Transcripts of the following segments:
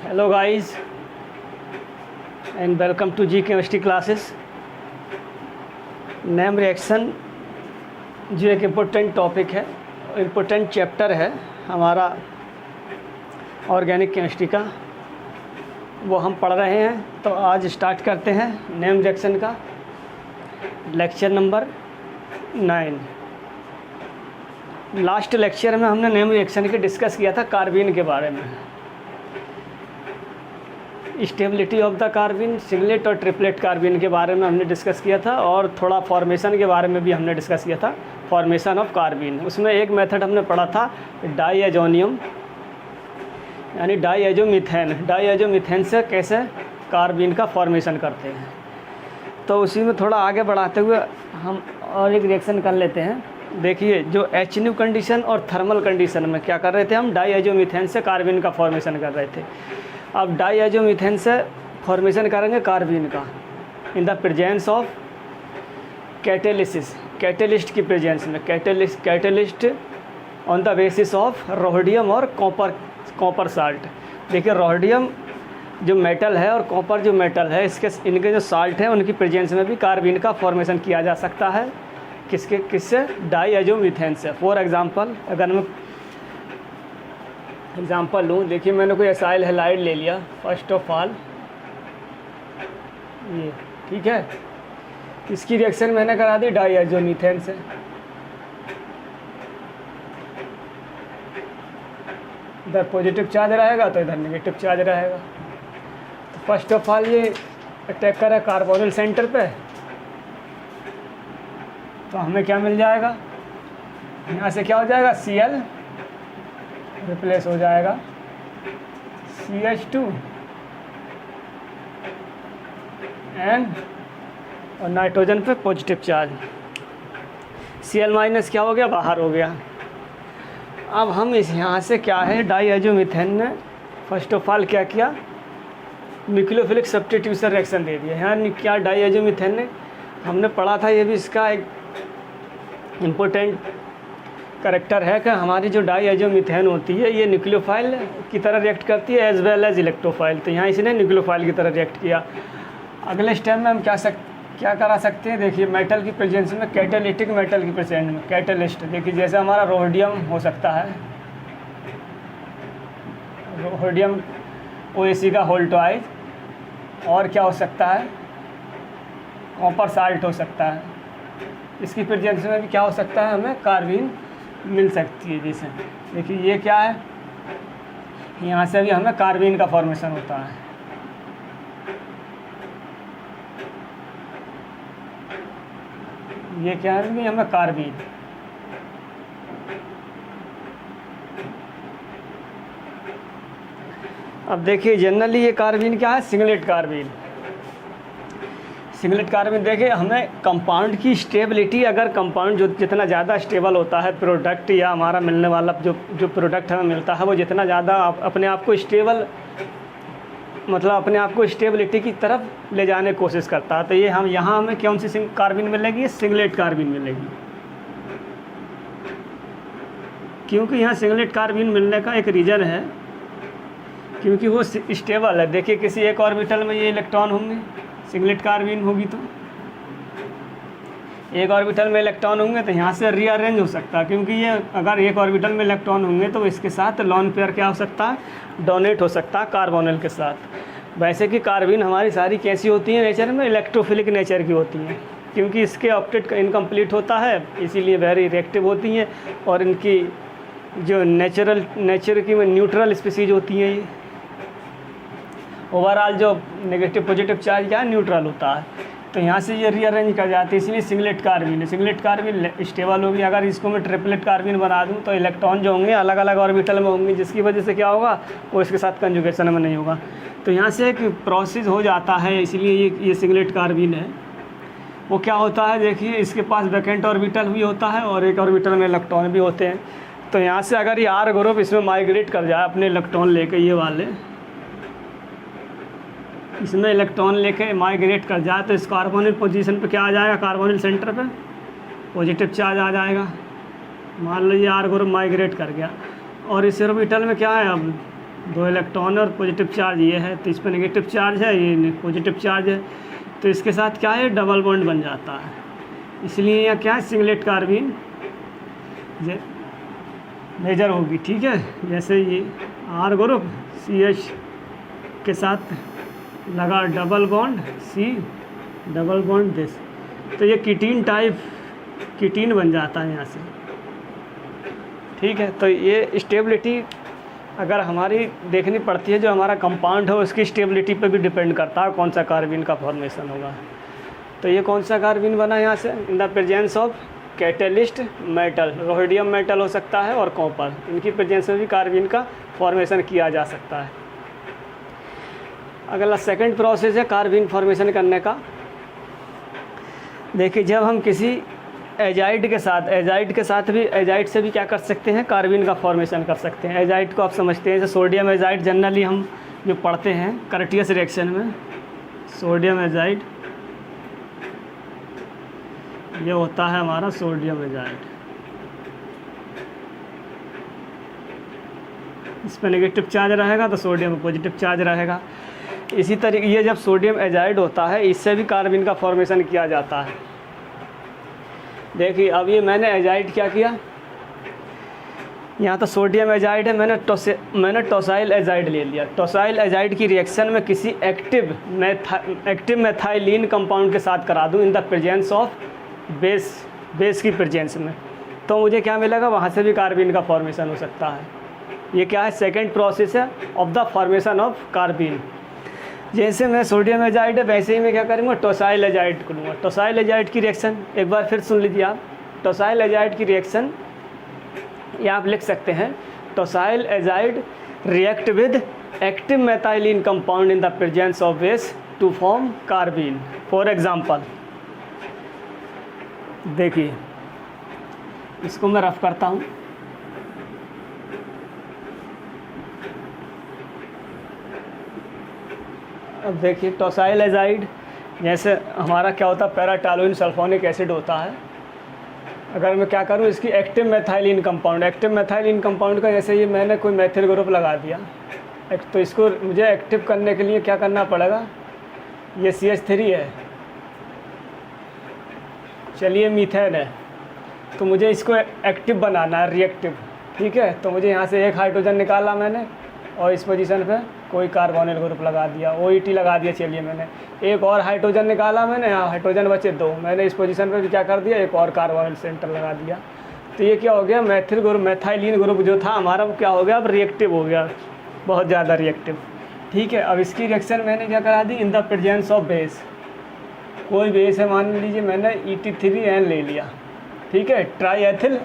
Hello guys and welcome to G Chemistry classes. Name reaction जो एक important topic है, important chapter है हमारा ऑर्गेनिक केमिस्ट्री का, वो हम पढ़ रहे हैं। तो आज स्टार्ट करते हैं नेम रिएक्शन का लेक्चर नंबर 9। लास्ट लेक्चर में हमने नेम रिएक्शन के डिस्कस किया था कार्बीन के बारे में, stability of the carbene, singlet और ट्रिपलेट कार्बीन के बारे में हमने डिस्कस किया था, और थोड़ा फॉर्मेशन के बारे में भी हमने डिस्कस किया था, फॉर्मेशन ऑफ कार्बीन। उसमें एक मेथड हमने पढ़ा था डाईएजोनियम यानी डाईएजोमीथेन। डाईएजोमीथेन से कैसे कार्बीन का फॉर्मेशन करते हैं। तो उसी में थोड़ा आगे बढ़ाते हुए हम और एक रिएक्शन कर लेते हैं। देखिए, जो HNO कंडीशन और थर्मल कंडीशन में क्या कर रहे थे, हम डाईएजोमीथेन से कार्बीन का फॉर्मेशन कर रहे थे। अब डाईएजोमीथेन से फॉर्मेशन करेंगे कार्बीन का इन the presence of catalysis, catalyst की प्रेजेंस में, catalyst on the basis of rhodium और कॉपर साल्ट। देखिए, रोडियम जो मेटल है और कॉपर जो मेटल है, इनके जो साल्ट है उनकी प्रेजेंस में भी कार्बीन का फॉर्मेशन किया जा सकता है। किससे? डाईएजोमीथेन से। फॉर एग्जांपल, अगर मैं एग्जांपल लूँ, देखिए मैंने कोई एसाइल हैलाइड ले लिया फर्स्ट ऑफ ऑल, ये ठीक है, इसकी रिएक्शन मैंने करा दी डाईएजोमीथेन से। इधर पॉजिटिव चार्ज रहेगा तो इधर नेगेटिव चार्ज रहेगा। तो फर्स्ट ऑफ ऑल ये अटैक करा कार्बोनिल सेंटर पे, तो हमें क्या मिल जाएगा, यहाँ से क्या हो जाएगा, Cl रिप्लेस हो जाएगा CH2 एंड और नाइट्रोजन पे पॉजिटिव चार्ज, Cl माइनस क्या हो गया, बाहर हो गया। अब हम इस यहाँ से क्या है, डाईएजोमीथेन ने फर्स्ट ऑफ ऑल क्या किया, न्यूक्लियोफिलिक सब्स्टिट्यूशन रिएक्शन दे दिया। यहाँ क्या डाईएजोमीथेन ने हमने पढ़ा था, ये भी इसका एक इम्पोर्टेंट करेक्टर है कि हमारी जो डाईएजोमीथेन होती है ये न्यूक्लियोफाइल की तरह रिएक्ट करती है एज वेल एज इलेक्ट्रोफाइल। तो यहाँ इसने न्यूक्लियोफाइल की तरह रिएक्ट किया। अगले स्टेप में हम क्या करा सकते हैं, देखिए मेटल की प्रेजेंस में, कैटेलिटिक मेटल की प्रेजेंस में, कैटलिस्ट, देखिए जैसे हमारा रोडियम हो सकता है, रोडियम OAC का होल ट्वाइस, और क्या हो सकता है, कॉपर साल्ट हो सकता है। इसकी प्रेजेंस में भी क्या हो सकता है, हमें कार्बीन मिल सकती है। जैसे देखिए ये क्या है, यहाँ से भी हमें कार्बीन का फॉर्मेशन होता है। ये क्या है कि हमें कार्बीन, अब देखिए जनरली ये कार्बीन क्या है, सिंगलेट कार्बीन। सिंगलेट कार्बन, देखिए हमें कंपाउंड की स्टेबिलिटी, अगर कंपाउंड जो जितना ज़्यादा स्टेबल होता है प्रोडक्ट, या हमारा मिलने वाला जो प्रोडक्ट हमें मिलता है वो जितना ज़्यादा अपने आप को स्टेबल, मतलब अपने आप को स्टेबिलिटी की तरफ ले जाने की कोशिश करता है। तो ये हम यहाँ हमें कौन सी कार्बन मिलेगी, सिंगलेट कार्बन मिलेगी। क्योंकि यहाँ सिंगलेट कार्बन मिलने का एक रीज़न है, क्योंकि वो स्टेबल है। देखिए किसी एक ऑर्बिटल में ये इलेक्ट्रॉन होंगे, सिंगलेट कार्बीन होगी तो एक ऑर्बिटल में इलेक्ट्रॉन होंगे तो यहाँ से रीअरेंज हो सकता है, क्योंकि ये अगर एक ऑर्बिटल में इलेक्ट्रॉन होंगे तो इसके साथ लॉन पेयर क्या हो सकता है, डोनेट हो सकता है कार्बोनिल के साथ। वैसे कि कार्बीन हमारी सारी कैसी होती है नेचर में, इलेक्ट्रोफिलिक नेचर की होती हैं, क्योंकि इसके ऑक्टेट इनकम्प्लीट होता है, इसीलिए वेरी रिएक्टिव होती हैं, और इनकी जो नेचर की न्यूट्रल स्पीसीज होती हैं। ये ओवरऑल जो नेगेटिव पॉजिटिव चार्ज क्या है, न्यूट्रल होता है। तो यहाँ से ये रीअरेंज कर जाती है, इसलिए सिंगलेट कार्बीन है। सिंगलेट कार्बीन स्टेबल होगी। अगर इसको मैं ट्रिपलेट कार्बीन बना दूँ तो इलेक्ट्रॉन जो होंगे अलग अलग ऑर्बिटल में होंगे, जिसकी वजह से क्या होगा, वो इसके साथ कंजुगेशन में नहीं होगा। तो यहाँ से एक प्रोसेस हो जाता है, इसलिए ये सिंगलेट कार्बीन है। वो क्या होता है, देखिए इसके पास वैकेंट ऑर्बिटल भी होता है और एक ऑर्बिटल में इलेक्ट्रॉन भी होते हैं। तो यहाँ से अगर ये R ग्रुप इसमें माइग्रेट कर जाए अपने इलेक्ट्रॉन लेके, ये वाले इसमें इलेक्ट्रॉन लेके माइग्रेट कर जाए, तो इस कार्बोनिल पोजीशन पे क्या आ जाएगा, कार्बोनिल सेंटर पे पॉजिटिव चार्ज आ जाएगा। मान लीजिए R ग्रुप माइग्रेट कर गया, और इस ऑर्बिटल में क्या है, अब 2 इलेक्ट्रॉन और पॉजिटिव चार्ज ये है, तो इस पर नेगेटिव चार्ज है, ये पॉजिटिव चार्ज है, तो इसके साथ क्या है, डबल बॉन्ड बन जाता है। इसलिए यह क्या है, सिंगलेट कार्बीन मेजर होगी। ठीक है, जैसे ये R ग्रुप CH के साथ लगा double bond C double bond this, तो ये कीटीन टाइप कीटीन बन जाता है यहाँ से। ठीक है, तो ये स्टेबिलिटी अगर हमारी देखनी पड़ती है, जो हमारा कंपाउंड है उसकी स्टेबिलिटी पे भी डिपेंड करता है कौन सा कार्बन का फॉर्मेशन होगा। तो ये कौन सा कार्बन बना यहाँ से, in the presence of catalyst metal, rhodium metal हो सकता है और कॉपर, इनकी प्रेजेंस में भी कार्बन का फॉर्मेशन किया जा सकता है। अगला सेकंड प्रोसेस है कार्बन फॉर्मेशन करने का। देखिए, जब हम किसी एजाइड के साथ भी एजाइड से भी क्या कर सकते हैं, कार्बन का फॉर्मेशन कर सकते हैं। एजाइड को आप समझते हैं, जैसे सोडियम एजाइड जनरली हम जो पढ़ते हैं कर्टियस रिएक्शन में, सोडियम एजाइड ये होता है हमारा सोडियम एजाइड, इस पर नेगेटिव चार्ज रहेगा तो सोडियम में पॉजिटिव चार्ज रहेगा। इसी तरीके ये जब सोडियम एजाइड होता है, इससे भी कार्बन का फॉर्मेशन किया जाता है। देखिए, अब ये मैंने एजाइड क्या किया, यहाँ तो सोडियम एजाइड है, मैंने टोसाइल एजाइड ले लिया। टोसाइल एजाइड की रिएक्शन में किसी एक्टिव मेथाइलिन कंपाउंड के साथ करा दूँ इन द प्रेजेंस ऑफ बेस की प्रेजेंस में, तो मुझे क्या मिलेगा, वहाँ से भी कार्बन का फॉर्मेशन हो सकता है। ये क्या है, सेकंड प्रोसेस है of the formation of carbon. जैसे मैं सोडियम एजाइड है, वैसे ही मैं क्या करूँगा, टोसाइल एजाइड को लूँगा। टोसाइल एजाइड की रिएक्शन एक बार फिर सुन लीजिए आप। टोसाइल एजाइड की रिएक्शन या आप लिख सकते हैं, tosyl azide react with active methylene compound in the presence of base to form carbon. For example, देखिए इसको मैं रफ करता हूँ। अब देखिए, टोसाइल एजाइड जैसे हमारा क्या होता है, पैराटोलुइन सल्फोनिक एसिड होता है। अगर मैं क्या करूँ, इसकी एक्टिव मेथाइलिन कंपाउंड का, जैसे ये मैंने कोई मेथिल ग्रुप लगा दिया, तो इसको मुझे एक्टिव करने के लिए क्या करना पड़ेगा, ये CH3 है, चलिए मीथेन है, तो मुझे इसको एक्टिव बनाना है, रिएक्टिव। ठीक है, तो मुझे यहाँ से एक हाइड्रोजन निकाला मैंने और इस पोजीशन पे कोई कार्बोनिल ग्रुप लगा दिया, OET लगा दिया। चलिए, मैंने एक और हाइड्रोजन निकाला, मैंने यहाँ हाइड्रोजन बचे 2, मैंने इस पोजीशन पे भी क्या कर दिया, एक और कार्बोनिल सेंटर लगा दिया। तो ये क्या हो गया, मेथाइलिन ग्रुप जो था हमारा वो क्या हो गया, अब रिएक्टिव हो गया, बहुत ज़्यादा रिएक्टिव। ठीक है, अब इसकी रिएक्शन मैंने क्या करा दी, in the presence of base, कोई बेस है, मान लीजिए मैंने ET3N ले लिया। ठीक है, ट्राईएथिल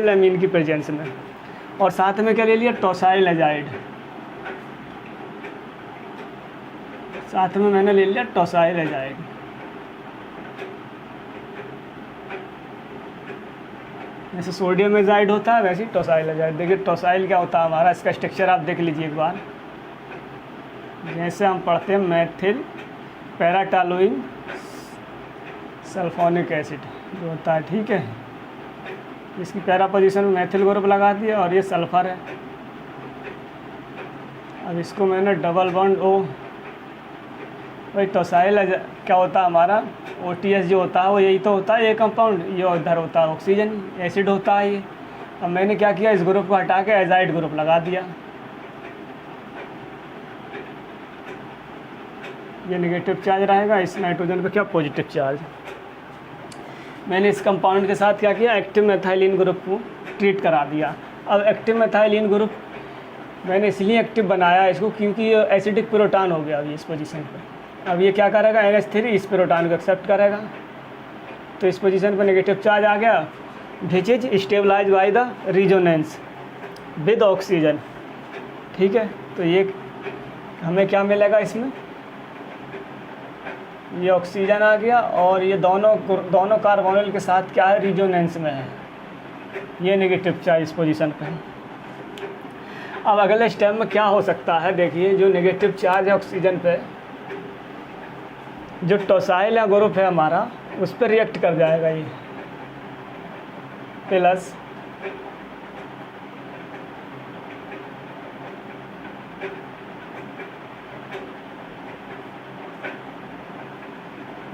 एमीन की प्रेजेंस में, और साथ में क्या ले लिया, टोसाइल एजाइड, साथ में मैंने ले लिया टोसाइल एजाइड। जैसे सोडियम एजाइड होता है वैसे ही टोसाइल एजाइड। देखिए टोसाइल क्या होता है हमारा, इसका स्ट्रक्चर आप देख लीजिए एक बार। जैसे हम पढ़ते हैं मेथिल पैराटोलुइन सल्फोनिक एसिड जो होता है, ठीक है, इसकी पैरा पोजीशन में मेथिल ग्रुप लगा दिया और ये सल्फ़र है। अब इसको मैंने डबल बॉन्ड O, भाई टोसाइल क्या होता है हमारा, OTS जो होता है वो यही तो होता है, ये कंपाउंड, ये उधर होता है ऑक्सीजन एसिड होता है ये। अब मैंने क्या किया, इस ग्रुप को हटा के एजाइड ग्रुप लगा दिया, ये नेगेटिव चार्ज रहेगा, इस नाइट्रोजन पे क्या पॉजिटिव चार्ज। मैंने इस कंपाउंड के साथ क्या किया, एक्टिव मेथाइलिन ग्रुप को ट्रीट करा दिया। अब एक्टिव मेथाइलिन ग्रुप मैंने इसलिए एक्टिव बनाया इसको क्योंकि ये एसिडिक प्रोटॉन हो गया अभी इस पोजीशन पे। अब ये क्या करेगा, NH3 इस प्रोटॉन को एक्सेप्ट करेगा, तो इस पोजीशन पर नेगेटिव चार्ज आ गया, which is stabilize by the resonance with oxygen. ठीक है, तो ये हमें क्या मिलेगा, इसमें ये ऑक्सीजन आ गया और ये दोनों कार्बोनिल के साथ क्या है, रिजोनेंस में है, ये नेगेटिव चार्ज इस पोजीशन पे। अब अगले स्टेप में क्या हो सकता है, देखिए जो नेगेटिव चार्ज है ऑक्सीजन पे, जो टोसाइल या ग्रुप है हमारा उस पर रिएक्ट कर जाएगा ये प्लस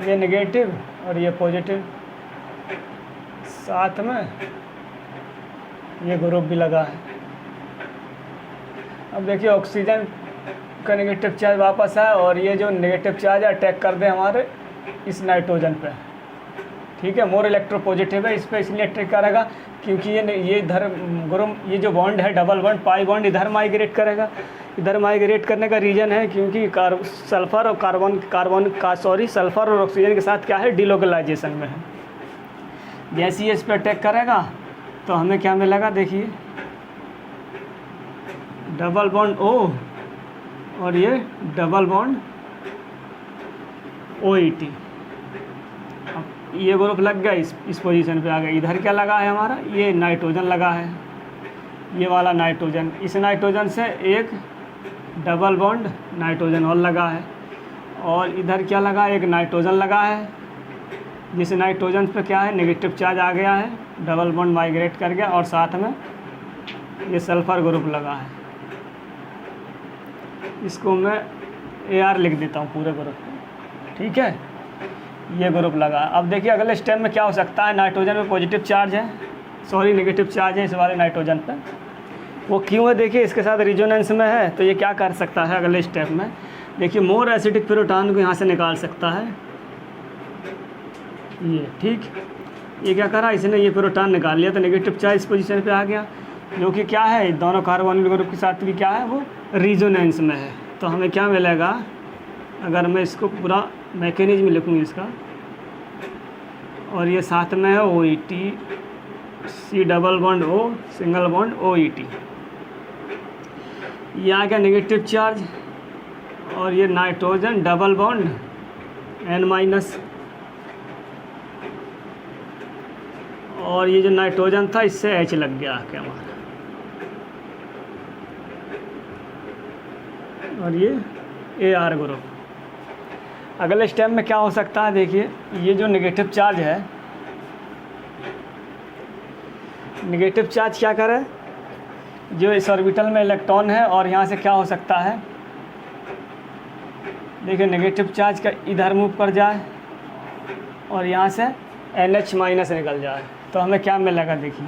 ये नेगेटिव और ये पॉजिटिव, साथ में ये ग्रुप भी लगा है। अब देखिए ऑक्सीजन का नेगेटिव चार्ज वापस आया और ये जो नेगेटिव चार्ज है अटैक कर दे हमारे इस नाइट्रोजन पे, ठीक है। मोर इलेक्ट्रोपॉजिटिव है, इस पर इसलिए अटैक करेगा क्योंकि ये इधर ग्रुप, ये जो बॉन्ड है डबल बॉन्ड पाई बॉन्ड इधर माइग्रेट करेगा। इधर माइग्रेट करने का रीज़न है क्योंकि सल्फ़र और सल्फ़र और ऑक्सीजन के साथ क्या है, डिलोकलाइजेशन में है। जैसे ही इस पर अटैक करेगा तो हमें क्या मिलेगा, देखिए डबल बॉन्ड O और ये डबल बॉन्ड OET। अब ये ग्रुप लग गया, इस पोजीशन पे आ गया। इधर क्या लगा है हमारा, ये नाइट्रोजन लगा है, ये वाला नाइट्रोजन। इस नाइट्रोजन से एक डबल बॉन्ड नाइट्रोजन और लगा है और इधर क्या लगा, एक नाइट्रोजन लगा है, जिस नाइट्रोजन पे क्या है नेगेटिव चार्ज आ गया है, डबल बॉन्ड माइग्रेट कर गया और साथ में ये सल्फ़र ग्रुप लगा है। इसको मैं AR लिख देता हूँ पूरे ग्रुप में, ठीक है। ये ग्रुप लगा। अब देखिए अगले स्टेप में क्या हो सकता है, नाइट्रोजन में पॉजिटिव चार्ज है, नेगेटिव चार्ज है इस वाले नाइट्रोजन पे। वो क्यों है, देखिए इसके साथ रिजोनेंस में है, तो ये क्या कर सकता है अगले स्टेप में, देखिए मोर एसिडिक प्रोटॉन को यहाँ से निकाल सकता है ये, ठीक। ये क्या करा, इसने ये प्रोटॉन निकाल लिया तो नेगेटिव चार्ज इस पोजीशन पे आ गया, जो कि क्या है दोनों कार्बोनिल ग्रुप के साथ भी क्या है, वो रिजोनेंस में है। तो हमें क्या मिलेगा, अगर मैं इसको पूरा मैकेनिज्म लिखूँ इसका, और ये साथ में है OET, C double bond O single bond OET, ये आ गया नेगेटिव चार्ज, और ये नाइट्रोजन डबल बॉन्ड N-, और ये जो नाइट्रोजन था इससे H लग गया आके हमारा, और ये AR ग्रुप। अगले स्टेप में क्या हो सकता है, देखिए ये जो नेगेटिव चार्ज है, नेगेटिव चार्ज क्या करे, जो इस ऑर्बिटल में इलेक्ट्रॉन है और यहाँ से क्या हो सकता है, देखिए नेगेटिव चार्ज का इधर मूव कर जाए और यहाँ से NH- निकल जाए, तो हमें क्या मिलेगा, देखिए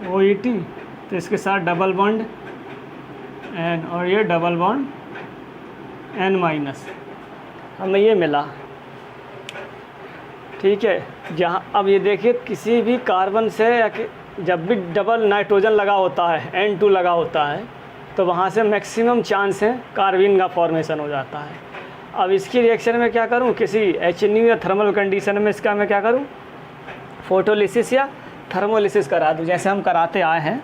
OET, तो इसके साथ डबल बॉन्ड N और ये डबल बॉन्ड N-, हमें ये मिला, ठीक है। जहाँ अब ये देखिए किसी भी कार्बन से या जब भी डबल नाइट्रोजन लगा होता है, N2 लगा होता है, तो वहाँ से मैक्सिमम चांस है कार्बिन का फॉर्मेशन हो जाता है। अब इसकी रिएक्शन में क्या करूँ, किसी HNU या थर्मल कंडीशन में इसका मैं क्या करूँ, फोटोलिसिस या थर्मोलिसिस करा दूँ, जैसे हम कराते आए हैं।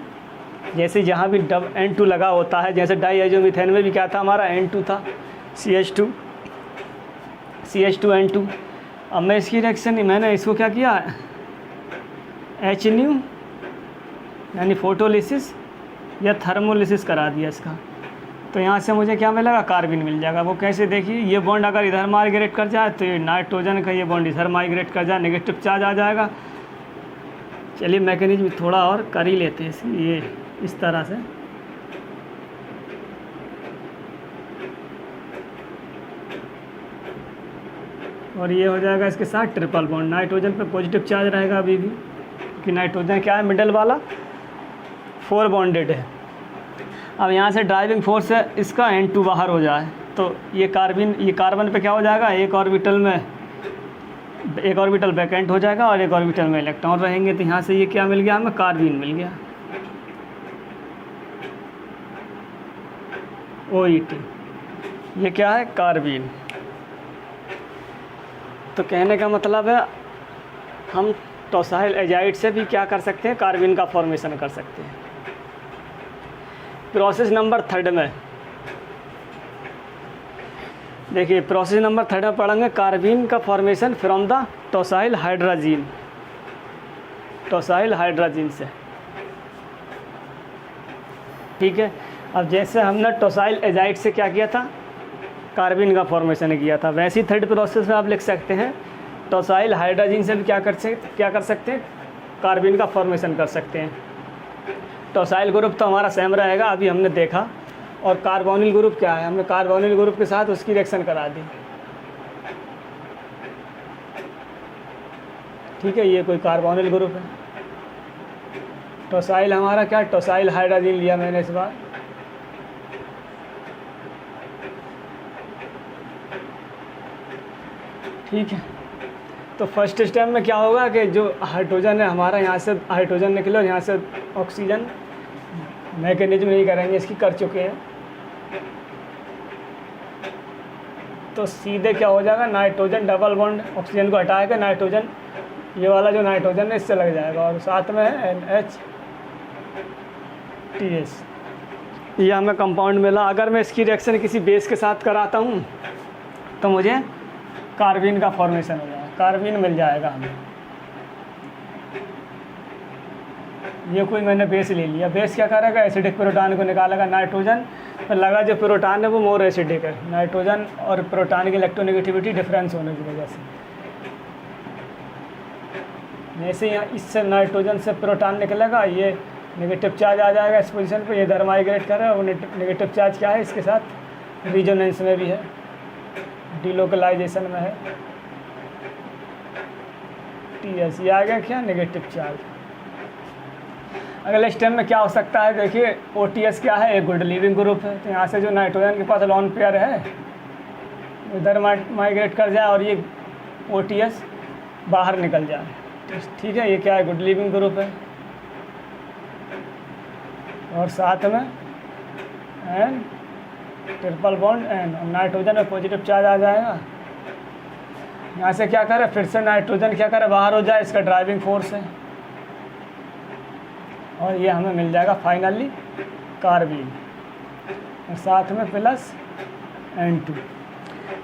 जैसे जहाँ भी N2 लगा होता है, जैसे डाईएजोमीथेन में भी क्या था, हमारा N2 था, CH2N2। अब मैं इसकी रिएक्शन, मैंने इसको क्या किया, HNU यानी फोटोलिसिस या थर्मोलिसिस करा दिया इसका, तो यहाँ से मुझे क्या मिलेगा, कार्बिन मिल जाएगा। वो कैसे, देखिए ये बॉन्ड अगर इधर माइग्रेट कर जाए तो ये नाइट्रोजन का ये बॉन्ड इधर माइग्रेट कर जाए, नेगेटिव चार्ज आ जाएगा। चलिए मैकेनिज्म थोड़ा और कर ही लेते हैं इसकी, ये इस तरह से, और ये हो जाएगा इसके साथ ट्रिपल बॉन्ड। नाइट्रोजन पे पॉजिटिव चार्ज रहेगा अभी भी, क्योंकि नाइट्रोजन क्या है, मिडल वाला 4 बॉन्डेड है। अब यहाँ से ड्राइविंग फोर्स है इसका N2 बाहर हो जाए तो ये कार्बन पे क्या हो जाएगा, एक ऑर्बिटल वैकेंट हो जाएगा और एक ऑर्बिटल में इलेक्ट्रॉन रहेंगे। तो यहाँ से ये क्या मिल गया, हमें कार्बिन मिल गया, OET, ये क्या है, कार्बिन। तो कहने का मतलब है हम टॉसाइल एजाइड से भी क्या कर सकते हैं, कार्बिन का फॉर्मेशन कर सकते हैं। प्रोसेस नंबर 3 में देखिए, प्रोसेस नंबर 3 में पढ़ेंगे कार्बिन का formation from the tosyl hydrazine से, ठीक है। अब जैसे हमने टॉसाइल एजाइड से क्या किया था, कार्बिन का फॉर्मेशन किया था, वैसे ही थर्ड प्रोसेस में आप लिख सकते हैं टॉसाइल हाइड्रोजीन से भी क्या कर सकते हैं, कार्बिन का फॉर्मेशन कर सकते हैं। टॉसाइल ग्रुप तो हमारा सेम रहेगा, अभी हमने देखा। और कार्बोनिल ग्रुप क्या है, हमने कार्बोनिल ग्रुप के साथ उसकी रिएक्शन करा दी। ठीक है, ये कोई कार्बोनिल ग्रुप है। टॉसाइल हमारा क्या, टॉसाइल हाइड्रोजन लिया मैंने इस बार। ठीक है, तो फर्स्ट स्टेप में क्या होगा कि जो हाइड्रोजन है हमारा, यहाँ से हाइड्रोजन निकले और यहाँ से ऑक्सीजन, मैकेनिज्म नहीं करेंगे, इसकी कर चुके हैं। तो सीधे क्या हो जाएगा, नाइट्रोजन डबल बॉन्ड ऑक्सीजन को हटाएगा, नाइट्रोजन ये वाला जो नाइट्रोजन है इससे लग जाएगा, और साथ में NH2। ये हमें कंपाउंड मिला। अगर मैं इसकी रिएक्शन किसी बेस के साथ कराता हूँ तो मुझे कार्बीन का फॉर्मेशन हो जाएगा, कार्बीन मिल जाएगा हमें। ये कोई मैंने बेस ले लिया, बेस क्या करेगा, एसिडिक प्रोटॉन को निकालेगा, नाइट्रोजन पर लगा जो प्रोटॉन है वो मोर एसिडिक है, नाइट्रोजन और प्रोटॉन की इलेक्ट्रोनेगेटिविटी डिफरेंस होने की वजह से। जैसे यहाँ इससे नाइट्रोजन से प्रोटॉन निकलेगा, ये नेगेटिव चार्ज आ जाएगा इस पोजीशन पर, ये इधर माइग्रेट कर रहा है, वो नेगेटिव चार्ज क्या है इसके साथ रिजोनेंस में भी है, डिलोकलाइजेशन में है, TS। ये आ गया क्या, नेगेटिव चार्ज। अगले स्टेप में क्या हो सकता है, देखिए OTS क्या है, एक गुड लीविंग ग्रुप है। तो यहाँ से जो नाइट्रोजन के पास लॉन पेयर है इधर माइग्रेट कर जाए और ये OTS बाहर निकल जाए। ठीक है, ये क्या है, गुड लीविंग ग्रुप है। और साथ में N ट्रिपल बॉन्ड N, और नाइट्रोजन में पॉजिटिव चार्ज आ जाएगा। यहाँ से क्या करे, फिर से नाइट्रोजन क्या करे, बाहर हो जाए, इसका ड्राइविंग फोर्स है, और ये हमें मिल जाएगा फाइनली कार्बीन, और साथ में प्लस N2।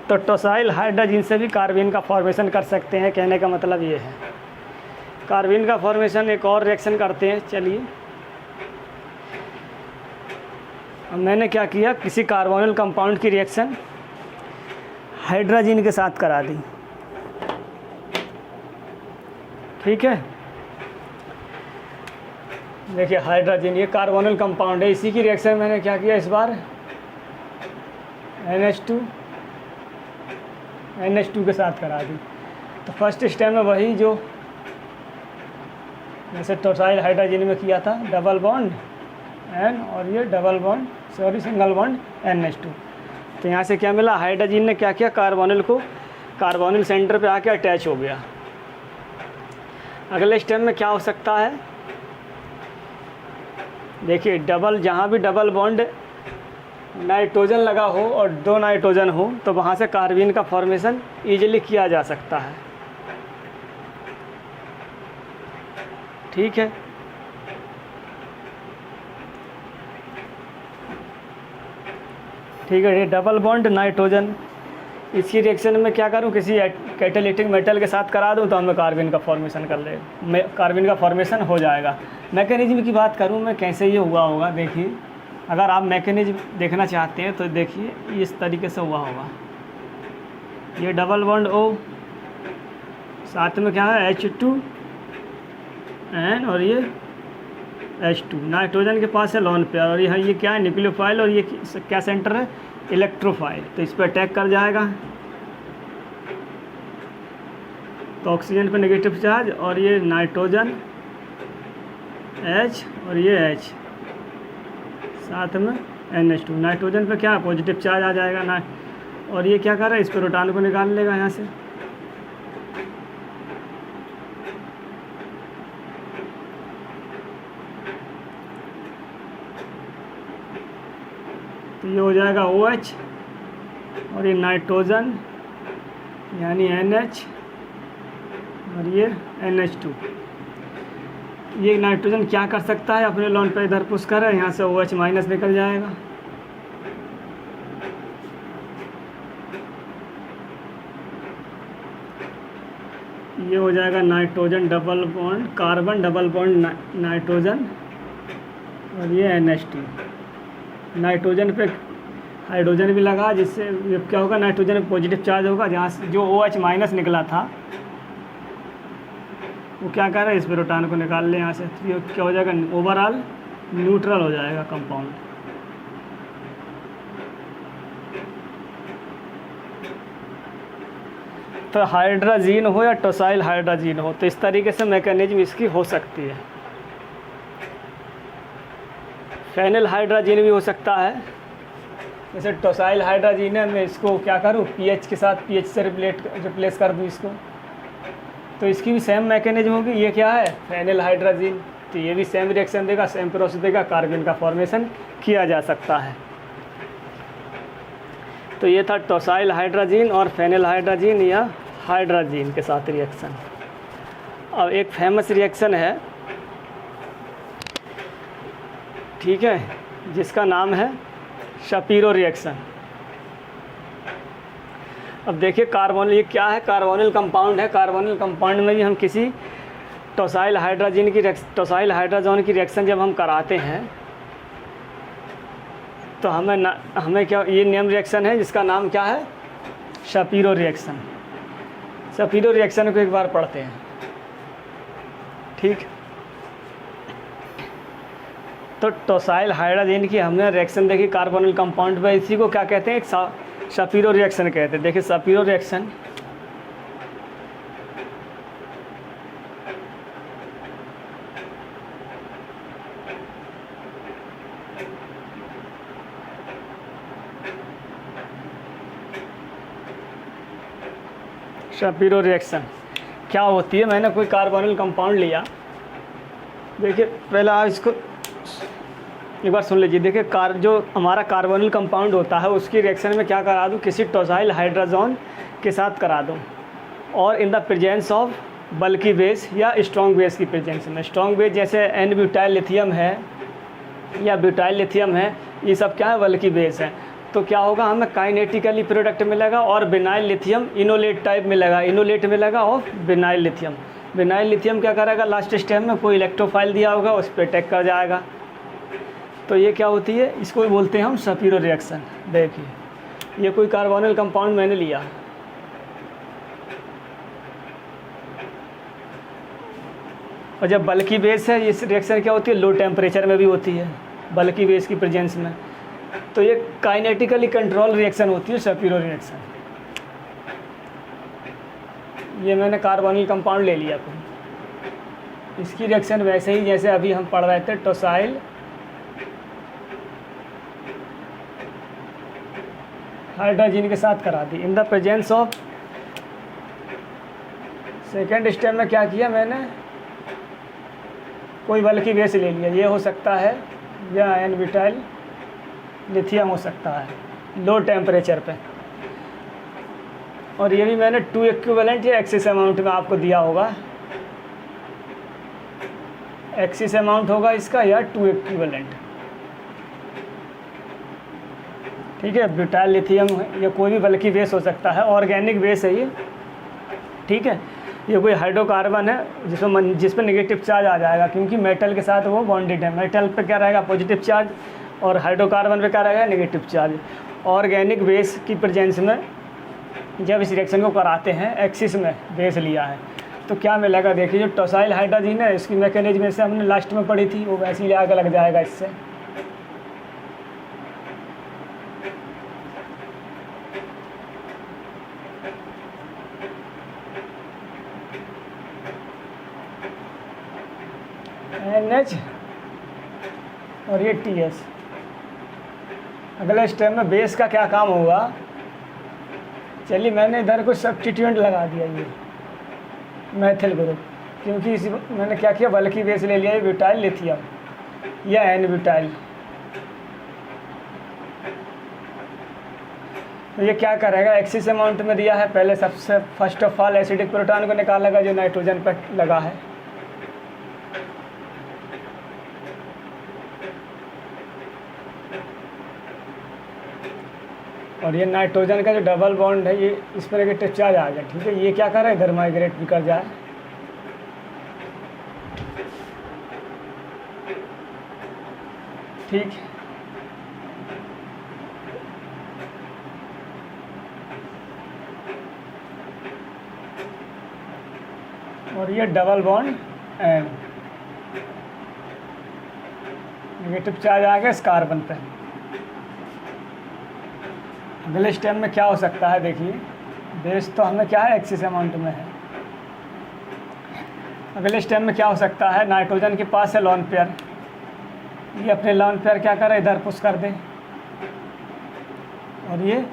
तो टॉसाइल हाइड्रोजन से भी कार्बीन का फॉर्मेशन कर सकते हैं, कहने का मतलब ये है। कार्बीन का फॉर्मेशन एक और रिएक्शन करते हैं, चलिए। अब मैंने क्या किया, किसी कार्बोनिल कंपाउंड की रिएक्शन हाइड्रोजन के साथ करा दी। ठीक है, देखिए हाइड्रोजन ये कार्बोनिल कंपाउंड है, इसी की रिएक्शन मैंने क्या किया इस बार, NH2 के साथ करा दी। तो फर्स्ट स्टेप में वही जो जैसे टॉसाइल हाइड्रोजन में किया था, डबल बॉन्ड N और ये double bond single bond NH2। तो यहाँ से क्या मिला, हाइड्रोजन ने क्या किया, कार्बोनिल को कार्बोनिल सेंटर पे आके अटैच हो गया। अगले स्टेप में क्या हो सकता है, देखिए जहाँ भी डबल बॉन्ड नाइट्रोजन लगा हो और दो नाइट्रोजन हो तो वहाँ से कार्बीन का फॉर्मेशन ईजिली किया जा सकता है। ठीक है, ठीक है, ये डबल बॉन्ड नाइट्रोजन, इसकी रिएक्शन में क्या करूं, किसी कैटालिटिक मेटल के साथ करा दूं तो हमें कार्बन का फॉर्मेशन कर ले, कार्बन का फॉर्मेशन हो जाएगा। मैकेनिज्म की बात करूं मैं, कैसे ये हुआ होगा, देखिए अगर आप मैकेनिज्म देखना चाहते हैं तो देखिए इस तरीके से हुआ होगा। ये डबल बॉन्ड O, साथ में क्या है H2N और ये H2, नाइट्रोजन के पास है लॉन पेयर, और ये क्या है, न्यूक्लियोफाइल, और ये क्या सेंटर है, इलेक्ट्रोफाइल। तो इस पर अटैक कर जाएगा तो ऑक्सीजन पे नेगेटिव चार्ज, और ये नाइट्रोजन H और ये H, साथ में NH2, नाइट्रोजन पे क्या पॉजिटिव चार्ज आ जाएगा ना, और ये क्या कर रहा है, इस प्रोटॉन को निकाल लेगा यहाँ से। तो ये हो जाएगा OH, और ये नाइट्रोजन यानी NH और ये NH2। ये नाइट्रोजन क्या कर सकता है, अपने लॉन पे इधर पुश कर रहा है, यहाँ से OH माइनस निकल जाएगा। ये हो जाएगा nitrogen double bond carbon double bond nitrogen, और ये NH2। नाइट्रोजन पे हाइड्रोजन भी लगा, जिससे क्या होगा, नाइट्रोजन में पॉजिटिव चार्ज होगा, जहाँ से जो OH माइनस निकला था वो क्या कर रहा है, इस प्रोटॉन को निकाल ले यहाँ से। तो ये क्या हो जाएगा, ओवरऑल न्यूट्रल हो जाएगा कंपाउंड। तो हाइड्राजीन हो या टोसाइल हाइड्राजीन हो, तो इस तरीके से मैकेनिज्म इसकी हो सकती है। फेनिल हाइड्राजीन भी हो सकता है, जैसे टोसाइल हाइड्राजीन है, मैं इसको क्या करूँ, पीएच के साथ पीएच से रिप्लेस कर दूँ इसको, तो इसकी भी सेम मैकेनिज्म होगी। ये क्या है, फेनिल हाइड्राजीन, तो ये भी सेम रिएक्शन देगा, सेम प्रोसेस देगा, कार्बन का फॉर्मेशन किया जा सकता है। तो ये था टोसाइल हाइड्राजीन और फेनिल हाइड्राजीन या हाइड्राजीन के साथ रिएक्शन। अब एक फेमस रिएक्शन है, ठीक है, जिसका नाम है शपीरो रिएक्शन। अब देखिए कार्बोनिल, ये क्या है, कार्बोनिल कंपाउंड है। कार्बोनिल कंपाउंड में भी हम किसी टोसाइल हाइड्राजीन की रिएक्शन जब हम कराते हैं तो हमें क्या, ये नेम रिएक्शन है जिसका नाम क्या है, शपीरो रिएक्शन। शपीरो रिएक्शन को एक बार पढ़ते हैं, ठीक। तो टोसाइल हाइड्राजीन की हमने रिएक्शन देखी कार्बोनिल कंपाउंड में, इसी को क्या कहते हैं, एक शपीरो रिएक्शन कहते हैं। देखिए शपीरो रिएक्शन शपीरो रिएक्शन क्या होती है। मैंने कोई कार्बोनिल कंपाउंड लिया, देखिए पहले आप इसको एक बार सुन लीजिए। देखिए जो हमारा कार्बोनिल कंपाउंड होता है उसकी रिएक्शन में क्या करा दूँ, किसी टोसाइल हाइड्राजोन के साथ करा दूँ, और इन the presence of bulky base या स्ट्रॉन्ग बेस की प्रेजेंस में। स्ट्रॉन्ग बेस जैसे एन ब्यूटाइल लिथियम है या ब्यूटाइल लिथियम है, ये सब क्या है, बल्की बेस है। तो क्या होगा, हमें काइनेटिकली प्रोडक्ट मिलेगा और बिनाइल लिथियम इनोलेट टाइप मिलेगा, इनोलेट मिलेगा of vinyl lithium. Vinyl lithium क्या करेगा, लास्ट स्टेप में कोई इलेक्ट्रोफाइल दिया होगा उस पर अटैक कर जाएगा। तो ये क्या होती है, इसको बोलते हैं हम शपीरो रिएक्शन। देखिए ये कोई कार्बोनिल कंपाउंड मैंने लिया, और जब बल्की बेस है, इस रिएक्शन क्या होती है, लो टेम्परेचर में भी होती है बल्की बेस की प्रेजेंस में। तो ये काइनेटिकली कंट्रोल रिएक्शन होती है शपीरो रिएक्शन। ये मैंने कार्बोनिल कंपाउंड ले लिया कोई, इसकी रिएक्शन वैसे ही जैसे अभी हम पढ़ रहे थे टोसाइल हाइड्रोजन के साथ करा दी in the presence of. Second step में क्या किया मैंने, कोई बल्की बेस ले लिया, ये हो सकता है या एन ब्यूटाइल लिथियम हो सकता है लो टेम्परेचर पे, और ये भी मैंने 2 इक्विवेलेंट या एक्सिस अमाउंट में आपको दिया होगा। एक्सिस अमाउंट होगा इसका या 2 इक्विवेलेंट, ठीक है। ब्यूटाइल लिथियम या कोई भी बल्की बेस हो सकता है, ऑर्गेनिक बेस है ये, ठीक है। ये कोई हाइड्रोकार्बन है जिस पर नेगेटिव चार्ज आ जाएगा, क्योंकि मेटल के साथ वो बॉन्डेड है। मेटल पे क्या रहेगा, पॉजिटिव चार्ज, और हाइड्रोकार्बन पे क्या रहेगा, नेगेटिव चार्ज। ऑर्गेनिक बेस की प्रेजेंस में जब इस रिएक्शन को कराते हैं, एक्सिस में बेस लिया है, तो क्या मिलेगा, देखिए जो टोसाइल हाइड्रोजन है इसकी मैकेनिज्म से हमने लास्ट में पढ़ी थी, वो वैसे ही आगे लग जाएगा इससे। NH और ये TS। अगले स्टेप में बेस का क्या काम होगा, चलिए मैंने इधर कुछ सब्स्टिट्यूएंट लगा दिया, ये मैथिल ग्रुप, क्योंकि इसी मैंने क्या किया, बल्की बेस ले लिया ब्यूटाइल लिथियम या एन ब्यूटाइल। तो ये क्या करेगा, एक्सिस अमाउंट में दिया है, पहले सबसे first of all acidic proton को निकालेगा जो नाइट्रोजन पर लगा है, और ये नाइट्रोजन का जो डबल बॉन्ड है ये इस पर नेगेटिव चार्ज आ गया, ठीक है। ये क्या करे, इधर माइग्रेट भी कर जाए, ठीक। और ये double bond um, negative charge आ गया इस कार्बन पे। अगले स्टेप में क्या हो सकता है, देखिए बेस तो हमें क्या है एक्सिस अमाउंट में है। अगले स्टेप में क्या हो सकता है, नाइट्रोजन के पास है लोन पेयर, ये अपने लोन पेयर क्या करे इधर पुश कर दे और ये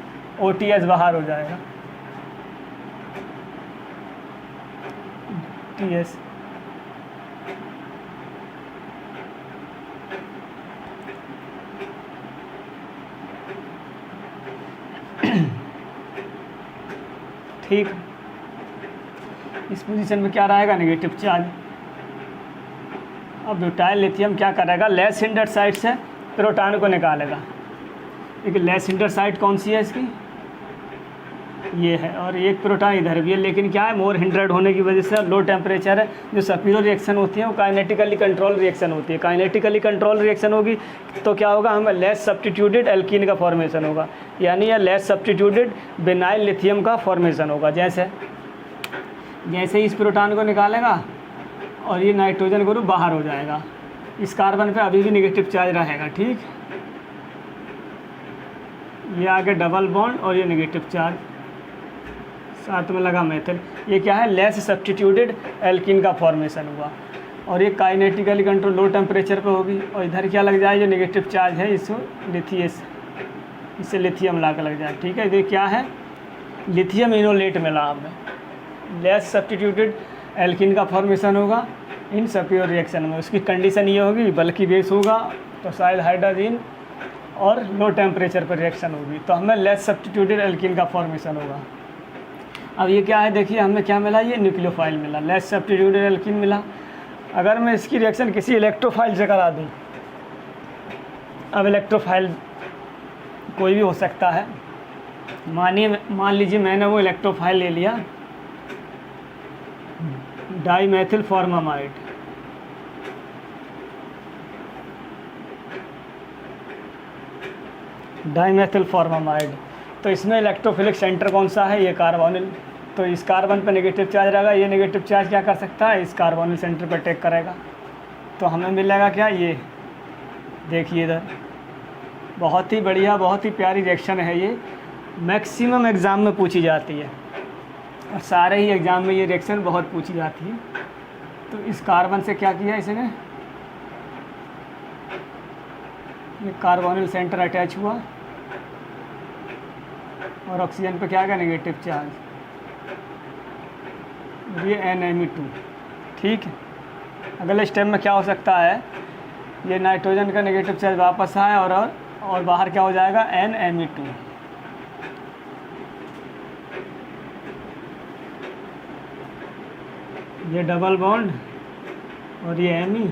OTH बाहर हो जाएगा, TS। ठीक, इस पोजीशन में क्या रहेगा नेगेटिव चार्ज। अब ब्यूटाइल लिथियम क्या करेगा, लेस हिंडर्ड साइड से प्रोटॉन को निकालेगा। लेकिन लेस हिंडर्ड साइड कौन सी है इसकी, ये है, और एक प्रोटॉन इधर भी है। लेकिन क्या है, मोर हिंड्रेड होने की वजह से लो टेम्परेचर है, जो सपीरियर रिएक्शन होती है वो काइनेटिकली कंट्रोल रिएक्शन होती है। काइनेटिकली कंट्रोल रिएक्शन होगी तो क्या होगा, हमें लेस सब्स्टिट्यूटेड एल्कीन का फॉर्मेशन होगा, यानी यह लेस सब्स्टिट्यूटेड विनाइल लिथियम का फॉर्मेशन होगा। जैसे ही इस प्रोटॉन को निकालेगा और ये नाइट्रोजन ग्रुप बाहर हो जाएगा, इस कार्बन पे अभी भी नेगेटिव चार्ज रहेगा। ठीक, ये आगे डबल बॉन्ड और ये नेगेटिव चार्ज, साथ में लगा मेथल, ये क्या है लेस सब्स्टिट्यूटेड एल्कीन का फॉर्मेशन हुआ। और ये काइनेटिकली कंट्रोल लो टेम्परेचर पे होगी। और इधर क्या लग जाए, जो नेगेटिव चार्ज है इसको लिथियस, इससे लिथियम ला के लग जाए। ठीक है, ये क्या है लिथियम इनोलेट मिला हमें, लेस सब्स्टिट्यूटेड एल्कीन का फॉर्मेशन होगा इन सपीरियर रिएक्शन में। उसकी कंडीशन ये होगी बल्कि बेस होगा तो शायद हाइड्रोजन और लो टेम्परेचर पर रिएक्शन होगी, तो हमें लेस सब्स्टिट्यूटेड एल्कीन का फॉर्मेशन होगा। अब ये क्या है, देखिए हमें क्या मिला, ये न्यूक्लियोफाइल मिला, लेस सब्स्टिट्यूटेड एल्कीन मिला। अगर मैं इसकी रिएक्शन किसी इलेक्ट्रोफाइल से करा दूँ, अब इलेक्ट्रोफाइल कोई भी हो सकता है, मान लीजिए मैंने वो इलेक्ट्रोफाइल ले लिया डाईमेथिल फॉर्मामाइड, डाईमेथिल फॉर्मामाइड, तो इसमें इलेक्ट्रोफिलिक सेंटर कौन सा है, ये कार्बोनिल। तो इस कार्बन पर नेगेटिव चार्ज रहेगा, ये नेगेटिव चार्ज क्या कर सकता है, इस कार्बोनिल सेंटर पर अटैक करेगा, तो हमें मिलेगा क्या, ये देखिए इधर। बहुत ही बढ़िया, बहुत ही प्यारी रिएक्शन है ये, मैक्सिमम एग्ज़ाम में पूछी जाती है और सारे ही एग्ज़ाम में ये रिएक्शन बहुत पूछी जाती है। तो इस कार्बन से क्या किया इसने, ये कार्बोनिल सेंटर अटैच हुआ और ऑक्सीजन पे क्या गया नेगेटिव चार्ज, ये NMe2। ठीक है, अगले स्टेप में क्या हो सकता है, ये नाइट्रोजन का नेगेटिव चार्ज वापस आए और बाहर क्या हो जाएगा NMe2। ये डबल बॉन्ड और ये Me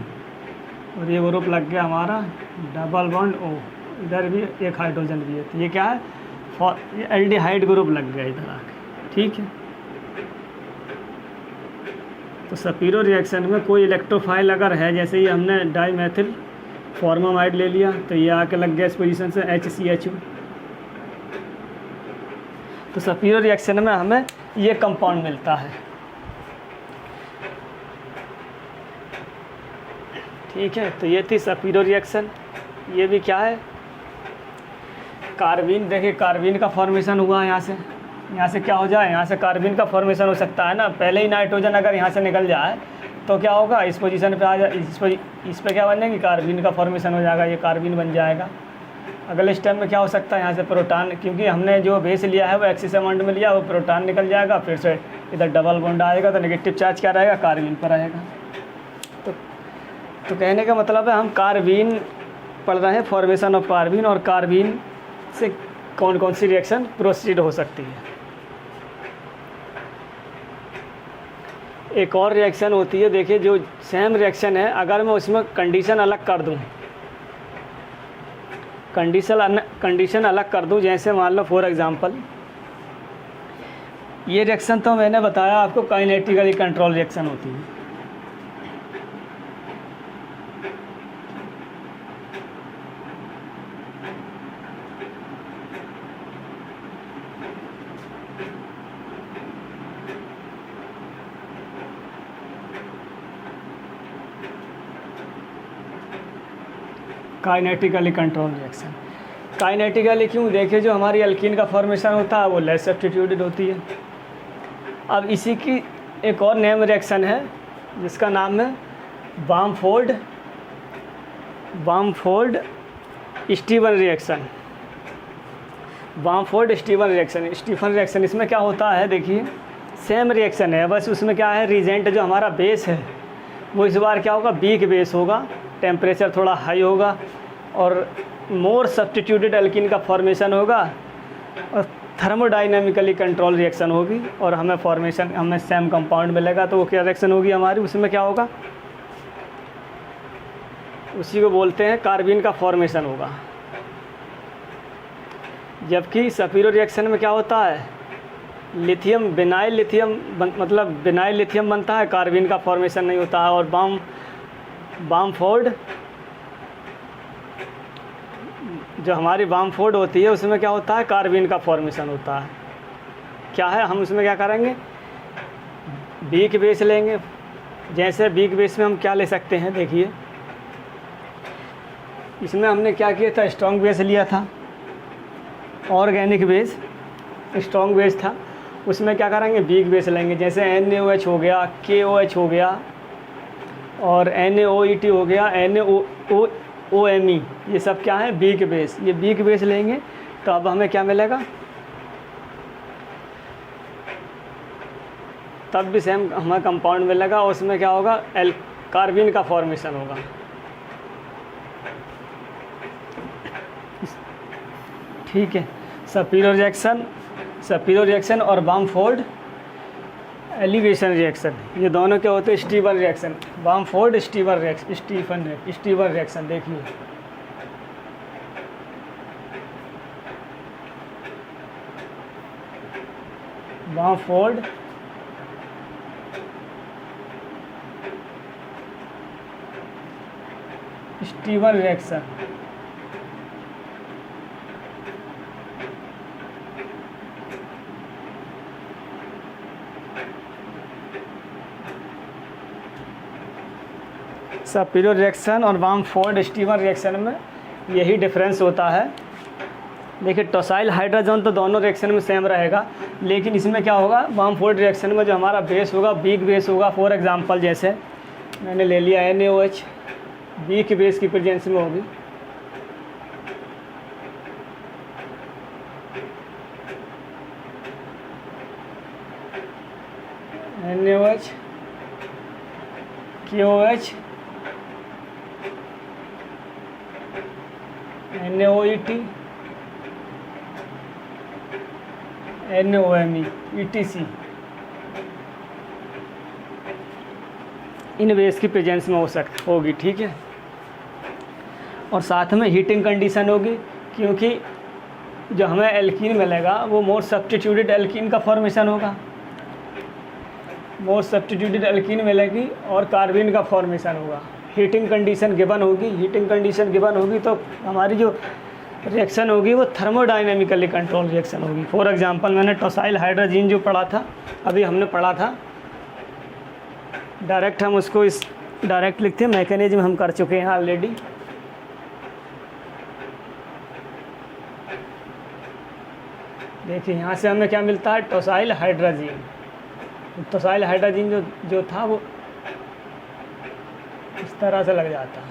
और ये ग्रुप लग गया हमारा डबल बॉन्ड O, इधर भी एक हाइड्रोजन भी है, तो ये क्या है ये एल्डिहाइड ग्रुप लग गया इधर आके। ठीक है, तो सपीरियर रिएक्शन में कोई इलेक्ट्रोफाइल अगर है, जैसे ही हमने डाईमेथिल फॉर्मामाइड ले लिया तो ये आके लग गया इस पोजीशन से HCHO, तो सपीरियर रिएक्शन में हमें ये कंपाउंड मिलता है। ठीक है, तो ये थी सपीरियर रिएक्शन। ये भी क्या है कार्बीन, देखिए कार्बीन का फॉर्मेशन हुआ यहाँ से क्या हो जाए, यहाँ से कार्बीन का फॉर्मेशन हो सकता है ना। पहले ही नाइट्रोजन अगर यहाँ से निकल जाए तो क्या होगा, इस पोजीशन पे आ जाए, इस पे क्या बन जाएगी, कार्बीन का फॉर्मेशन हो जाएगा, ये कार्बीन बन जाएगा। अगले स्टेप में क्या हो सकता है, यहाँ से प्रोटॉन, क्योंकि हमने जो बेस लिया है वो एक्सिस अमाउंट में लिया, वो प्रोटॉन निकल जाएगा, फिर से इधर डबल बॉन्ड आएगा तो नेगेटिव चार्ज क्या रहेगा, कार्बीन पर आएगा। तो कहने का मतलब है हम कार्बीन पढ़ रहे हैं, फॉर्मेशन ऑफ कार्बीन, और कार्बीन से कौन कौन सी रिएक्शन प्रोसीड हो सकती है। एक और रिएक्शन होती है, देखिए जो सेम रिएक्शन है, अगर मैं उसमें कंडीशन अलग कर दूं, कंडीशन अलग कर दूं, जैसे मान लो फॉर एग्जांपल ये रिएक्शन तो मैंने बताया आपको काइनेटिकली कंट्रोल रिएक्शन होती है। Kinetically control reaction. काइनेटिकली क्यों? देखिए जो हमारी एल्कीन का फॉर्मेशन होता है वो लेस सब्स्टिट्यूटेड होती है। अब इसी की एक और नेम रिएक्शन है जिसका नाम है बामफोर्ड स्टीवन रिएक्शन। बामफोर्ड स्टीवन रिएक्शन इसमें क्या होता है, देखिए सेम रिएक्शन है, बस उसमें क्या है, रिजेंट जो हमारा बेस है वो इस बार क्या होगा, वीक बेस होगा, टेम्परेचर थोड़ा हाई होगा और मोर सब्स्टिट्यूटेड एल्कीन का फॉर्मेशन होगा और थर्मोडाइनमिकली कंट्रोल रिएक्शन होगी और हमें सेम कंपाउंड मिलेगा। तो वो क्या रिएक्शन होगी हमारी, उसमें क्या होगा, उसी को बोलते हैं कार्बीन का फॉर्मेशन होगा। जबकि सफीरो रिएक्शन में क्या होता है, बिनाइल लिथियम बनता है, कार्बीन का फॉर्मेशन नहीं होता है। और बामफोर्ड जो हमारी बामफोर्ड होती है उसमें क्या होता है, कार्बीन का फॉर्मेशन होता है। क्या है, हम उसमें क्या करेंगे, वीक बेस लेंगे। जैसे वीक बेस में हम क्या ले सकते हैं, देखिए इसमें हमने क्या किया था, स्ट्रॉन्ग बेस लिया था, ऑर्गेनिक बेस स्ट्रॉन्ग बेस था। उसमें क्या करेंगे, वीक बेस लेंगे। जैसे NaOH हो गया, KOH हो गया और NaOET हो गया, NaOMe, ये सब क्या है, वीक बेस। ये वीक बेस लेंगे तो अब हमें क्या मिलेगा, तब भी सेम हमें कंपाउंड मिलेगा। उसमें क्या होगा, कार्बीन का फॉर्मेशन होगा। ठीक है, सफीरो रिएक्शन और बामफोर्ड एलिवेशन रिएक्शन, ये दोनों क्या होते हैं, स्टीवन रिएक्शन। बामफोर्ड स्टीवन रिएक्शन देखिए, बामफोर्ड स्टीवन रिएक्शन। सफीरो रिएक्शन और बामफोर्ड स्टीवन रिएक्शन में यही डिफरेंस होता है। देखिए टोसाइल हाइड्रोजन तो दोनों रिएक्शन में सेम रहेगा, लेकिन इसमें क्या होगा, बामफोर्ड रिएक्शन में जो हमारा बेस होगा वीक बेस होगा। फॉर एग्जांपल जैसे मैंने ले लिया NaOH, वीक बेस की प्रेजेंस में होगी। NaOH, KOH, NaOET, NaOMe, ETC, इन बेस की प्रेजेंस में होगी। ठीक है, और साथ में हीटिंग कंडीशन होगी, क्योंकि जो हमें एल्कीन मिलेगा वो मोर सब्स्टिट्यूटेड एल्कीन का फॉर्मेशन होगा। मोर सब्स्टिट्यूटेड एल्कीन मिलेगी और कार्बीन का फॉर्मेशन होगा। हीटिंग कंडीशन गिवन होगी तो हमारी जो रिएक्शन होगी वो थर्मोडाइनमिकली कंट्रोल रिएक्शन होगी। फॉर एग्जांपल मैंने टोसाइल हाइड्रोजन जो पढ़ा था, अभी हमने पढ़ा था, डायरेक्ट हम उसको इस डायरेक्ट लिखते हैं, मैकेनिज्म हम कर चुके हैं ऑलरेडी। देखिए यहाँ से हमें क्या मिलता है, टोसाइल हाइड्रोजन जो था वो इस तरह से लग जाता है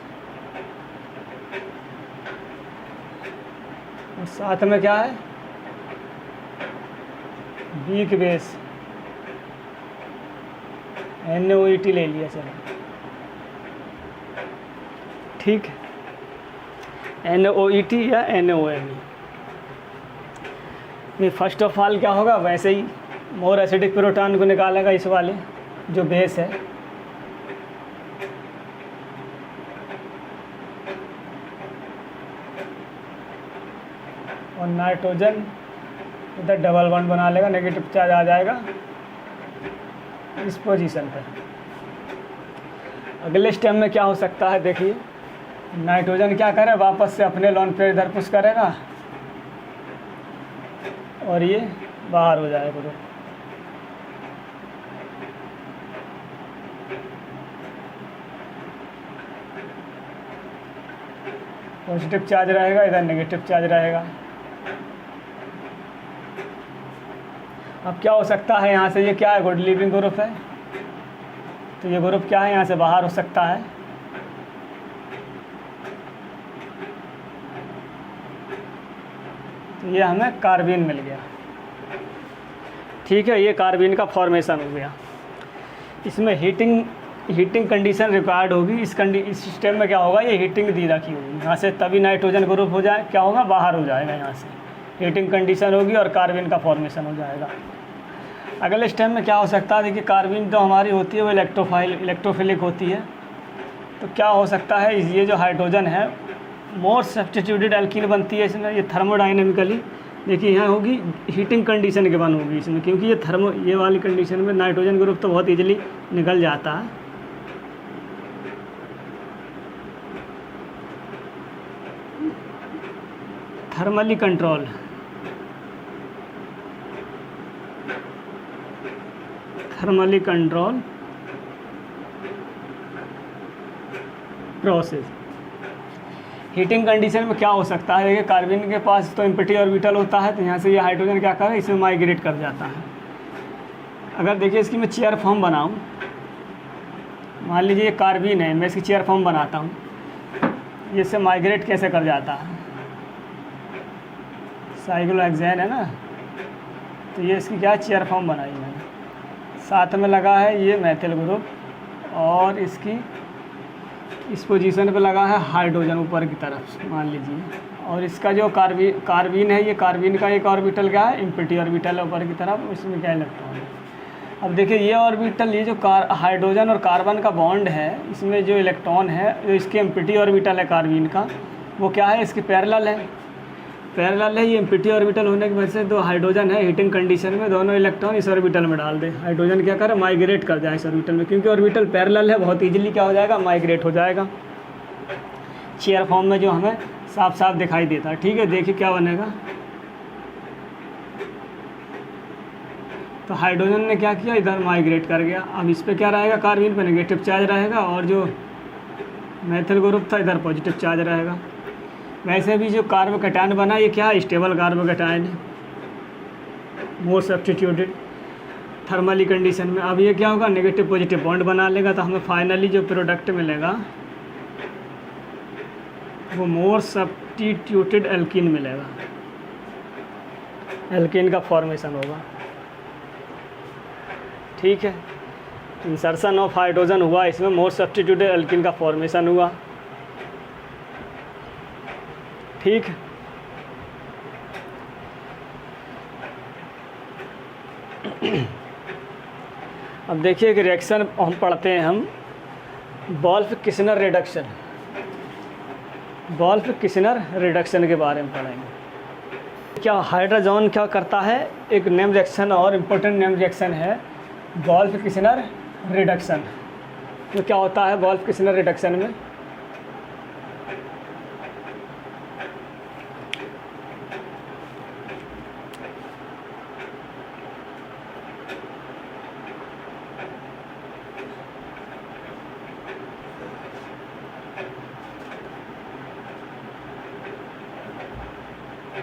और साथ में क्या है, वीक बेस NaOET ले लिया। चलो ठीक है, NaOET या NaOMe। ये फर्स्ट ऑफ ऑल क्या होगा, वैसे ही मोर एसिडिक प्रोटॉन को निकालेगा इस वाले जो बेस है, और नाइट्रोजन इधर डबल बॉन्ड बना लेगा, नेगेटिव चार्ज आ जाएगा इस पोजीशन पर। अगले स्टेप में क्या हो सकता है, देखिए नाइट्रोजन क्या करे, वापस से अपने लोन पे इधर पुश करेगा और ये बाहर हो जाएगा। तो पॉजिटिव चार्ज रहेगा, इधर नेगेटिव चार्ज रहेगा। अब क्या हो सकता है यहाँ से, ये क्या है, गुड लीविंग ग्रुप है, तो ये ग्रुप क्या है, यहाँ से बाहर हो सकता है। तो ये हमें कार्बीन मिल गया। ठीक है, ये कार्बीन का फॉर्मेशन हो गया। इसमें हीटिंग कंडीशन रिक्वायर्ड होगी। इस सिस्टम में क्या होगा, ये हीटिंग दी रखी होगी यहाँ से, तभी नाइट्रोजन ग्रुप हो जाए, क्या होगा, बाहर हो जाएगा। यहाँ से हीटिंग कंडीशन होगी और कार्बन का फॉर्मेशन हो जाएगा। अगले स्टेप में क्या हो सकता है, देखिए कार्बन तो हमारी होती है वो इलेक्ट्रोफिलिक होती है। तो क्या हो सकता है, ये जो हाइड्रोजन है मोर सब्स्टिट्यूटेड एल्कीन बनती है इसमें। ये थर्मोडाइनमिकली देखिए यहाँ होगी, हीटिंग कंडीशन के बन होगी इसमें, क्योंकि ये वाली कंडीशन में नाइट्रोजन ग्रुप तो बहुत ईजिली निकल जाता है। Thermally control, process. Heating condition में क्या हो सकता है, देखिए कार्बन के पास तो एम्प्टी ऑर्बिटल होता है, तो यहाँ से ये हाइड्रोजन क्या करे, इसमें माइग्रेट कर जाता है। अगर देखिए इसकी मैं चेयर फॉर्म बनाऊँ, मान लीजिए ये कार्बन है, मैं इसकी चेयर फॉर्म बनाता हूँ, ये इससे माइग्रेट कैसे कर जाता है, साइक्लोहेक्सेन है ना, तो ये इसकी क्या चेयर फॉर्म बनाई मैंने। साथ में लगा है ये मेथिल ग्रुप, और इसकी इस पोजीशन पे लगा है हाइड्रोजन ऊपर की तरफ मान लीजिए, और इसका जो कार्बन है, ये कार्बन का एक ऑर्बिटल क्या है, एम्प्टी ऑर्बिटल है ऊपर की तरफ, इसमें क्या इलेक्ट्रॉन है। अब देखिए ये ऑर्बिटल, ये जो हाइड्रोजन और कार्बन का बॉन्ड है, इसमें जो इलेक्ट्रॉन है, जो इसके एम्प्टी ऑर्बिटल है कार्बन का, वो क्या है, इसके पैरेलल है। ये एम्प्टी ऑर्बिटल होने की वजह से दो हाइड्रोजन है, हीटिंग कंडीशन में दोनों इलेक्ट्रॉन इस ऑर्बिटल में डाल दे, हाइड्रोजन क्या करे, माइग्रेट कर जाए इस ऑर्बिटल में, क्योंकि ऑर्बिटल पैरेलल है, बहुत इजीली क्या हो जाएगा, माइग्रेट हो जाएगा। चेयर फॉर्म में जो हमें साफ साफ दिखाई देता है। ठीक है, देखिए क्या बनेगा। तो हाइड्रोजन ने क्या किया, इधर माइग्रेट कर गया। अब इस पर क्या रहेगा, कार्बन पर नेगेटिव चार्ज रहेगा, और जो मेथिल ग्रुप था इधर पॉजिटिव चार्ज रहेगा। वैसे भी जो कार्बोकैटायन बना, ये क्या है, स्टेबल कार्बोकैटायन है, मोर सब्स्टिट्यूटेड थर्मली कंडीशन में। अब ये क्या होगा, नेगेटिव पॉजिटिव बॉन्ड बना लेगा, तो हमें फाइनली जो प्रोडक्ट मिलेगा वो मोर सब्स्टिट्यूटेड एल्कीन मिलेगा, एल्कीन का फॉर्मेशन होगा। ठीक है, इंसर्शन ऑफ हाइड्रोजन हुआ, इसमें मोर सब्स्टिट्यूटेड एल्कीन का फॉर्मेशन हुआ। ठीक, अब देखिए कि रिएक्शन हम पढ़ते हैं, हम वोल्फ-किस्नर रिडक्शन के बारे में पढ़ेंगे। क्या हाइड्रोजन क्या करता है, एक नेम रिएक्शन और इम्पोर्टेंट नेम रिएक्शन है वोल्फ-किस्नर रिडक्शन। तो क्या होता है वोल्फ-किस्नर रिडक्शन में,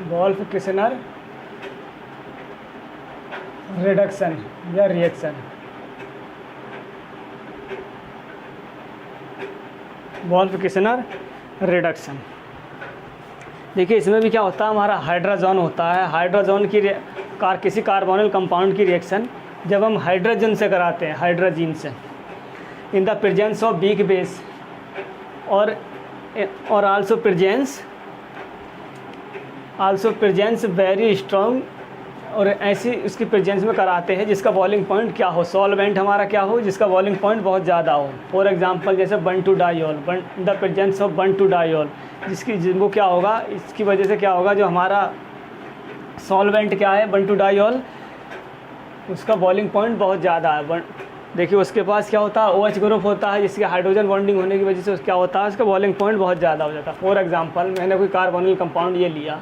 वोल्फ-किस्नर रिडक्शन या रिएक्शन। वोल्फ-किस्नर रिडक्शन, देखिए इसमें भी क्या होता है, हमारा हाइड्रोजन होता है। हाइड्रोजन की किसी कार्बोनिल कंपाउंड की रिएक्शन जब हम हाइड्रोजन से कराते हैं, हाइड्रोजन से, in the presence of weak base और आल्सो प्रेजेंस वेरी स्ट्रॉन्ग, और ऐसी उसकी प्रेजेंस में कराते हैं जिसका बॉइलिंग पॉइंट क्या हो, सॉल्वेंट हमारा क्या हो, जिसका बॉइलिंग पॉइंट बहुत ज़्यादा हो। फॉर एग्जांपल जैसे 1,2-डाइऑल, द प्रेजेंस ऑफ 1,2-डाइऑल, जिसको क्या होगा, इसकी वजह से क्या होगा, जो हमारा सॉल्वेंट क्या है 1,2-डाइऑल, उसका बॉइलिंग पॉइंट बहुत ज़्यादा है। देखिए उसके पास क्या होता है, OH ग्रुप होता है, जिसके हाइड्रोजन बॉन्डिंग होने की वजह से क्या होता है, उसका बॉइलिंग पॉइंट बहुत ज़्यादा हो जाता है। फॉर एग्जांपल मैंने कोई कार्बोनिल कंपाउंड ये लिया,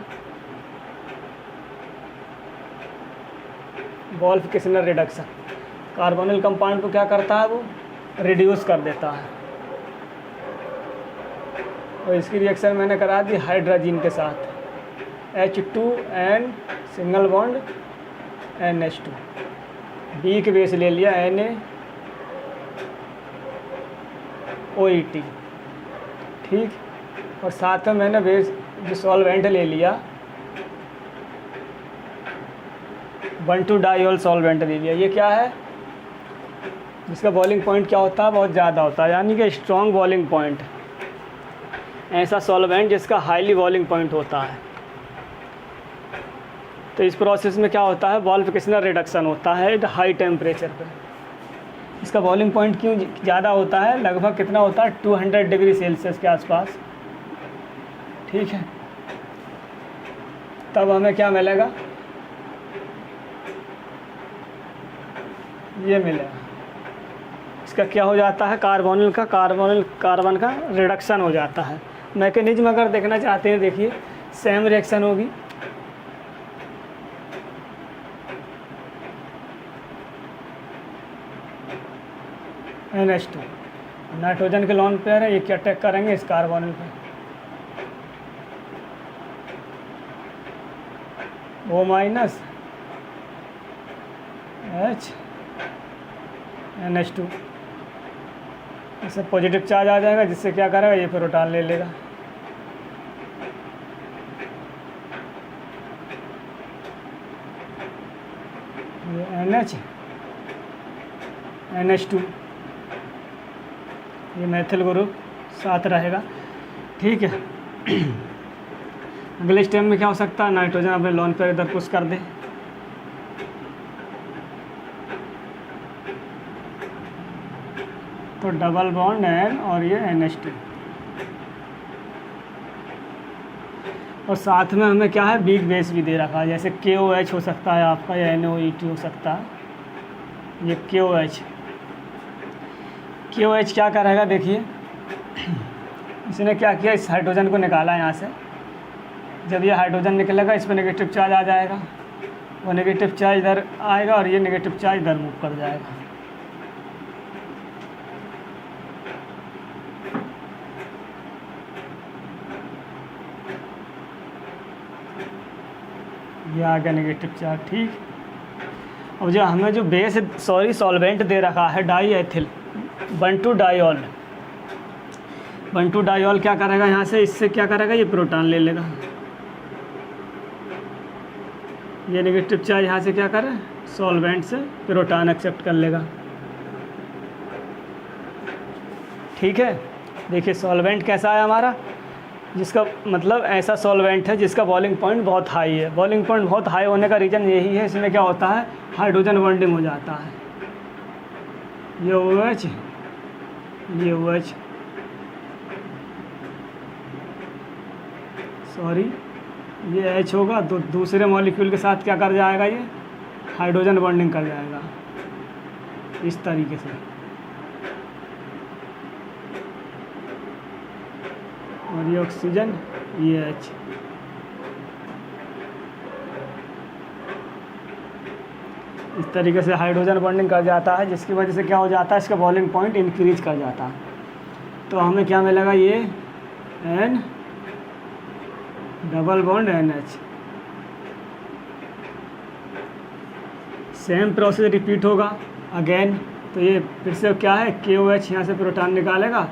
वोल्फ-किस्नर रिडक्शन, कार्बोनिल कंपाउंड को क्या करता है, वो रिड्यूस कर देता है। और इसकी रिएक्शन मैंने करा दी हाइड्रोजन के साथ, H2N single bond NH2, B के बेस ले लिया NaOET, ठीक। और साथ में मैंने बेस जो सॉल्वेंट ले लिया 1,2-डाइऑल सॉल्वेंट ले लिया। ये क्या है, जिसका बॉइलिंग पॉइंट क्या होता है, बहुत ज़्यादा होता है, यानी कि स्ट्रॉन्ग बॉइलिंग पॉइंट, ऐसा सॉल्वेंट जिसका हाईली बॉइलिंग पॉइंट होता है। तो इस प्रोसेस में क्या होता है, वॉल्फकिसनर रिडक्शन होता है हाई टेम्परेचर पे। इसका बॉइलिंग पॉइंट क्यों ज़्यादा होता है, लगभग कितना होता है 200 डिग्री सेल्सियस के आसपास, ठीक है। तब हमें क्या मिलेगा, ये मिलेगा। इसका क्या हो जाता है, कार्बन का रिडक्शन हो जाता है। मैकेनिज्म अगर देखना चाहते हैं, देखिए सेम रिएक्शन होगी, NH2 नाइट्रोजन के लोन पेयर है, ये क्या अटैक करेंगे इस कार्बोनिल पे, O माइनस H NH2, इससे पॉजिटिव चार्ज आ जाएगा, जिससे क्या करेगा, ये प्रोटॉन ले लेगा। ये NH NH2, ये मैथिल ग्रुप साथ रहेगा, ठीक है। अगले स्टेप में क्या हो सकता है, नाइट्रोजन अपने लोन पर इधर पुश कर दे, तो डबल बॉन्ड N और ये NH2, और साथ में हमें क्या है, वीक बेस भी दे रखा है, जैसे KOH हो सकता है आपका, या NOET हो सकता है। ये KOH क्या करेगा, देखिए इसने क्या किया, इस हाइड्रोजन को निकाला यहाँ से। जब ये हाइड्रोजन निकलेगा, इस पर नेगेटिव चार्ज आ जाएगा, वो नेगेटिव चार्ज इधर आएगा और ये नेगेटिव चार्ज इधर मूव कर जाएगा। ये आ गया नेगेटिव चार्ज, ठीक। अब जो हमें जो बेस सॉल्वेंट दे रखा है डाईएथिल 1,2-डाइऑल क्या करेगा, यहाँ से इससे क्या करेगा, ये प्रोटॉन ले लेगा, ये नेगेटिव चार्ज यहाँ से क्या करे, सॉल्वेंट से प्रोटॉन एक्सेप्ट कर लेगा, ठीक है। देखिए सॉल्वेंट कैसा है हमारा, जिसका मतलब ऐसा सॉल्वेंट है जिसका बॉइलिंग पॉइंट बहुत हाई है। बॉइलिंग पॉइंट बहुत हाई होने का रीज़न यही है, इसमें क्या होता है, हाइड्रोजन बॉन्डिंग हो जाता है। ये OH, ये OH, सॉरी ये H होगा, तो दूसरे मॉलिक्यूल के साथ क्या कर जाएगा, ये हाइड्रोजन बॉन्डिंग कर जाएगा इस तरीके से, और ये ऑक्सीजन, ये H। इस तरीके से हाइड्रोजन बॉन्डिंग कर जाता है, जिसकी वजह से क्या हो जाता है, इसका बॉइलिंग पॉइंट इंक्रीज कर जाता है। तो हमें क्या मिलेगा, ये N double bond NH, same process repeat होगा अगेन। तो ये फिर से क्या है, KOH यहाँ से प्रोटॉन निकालेगा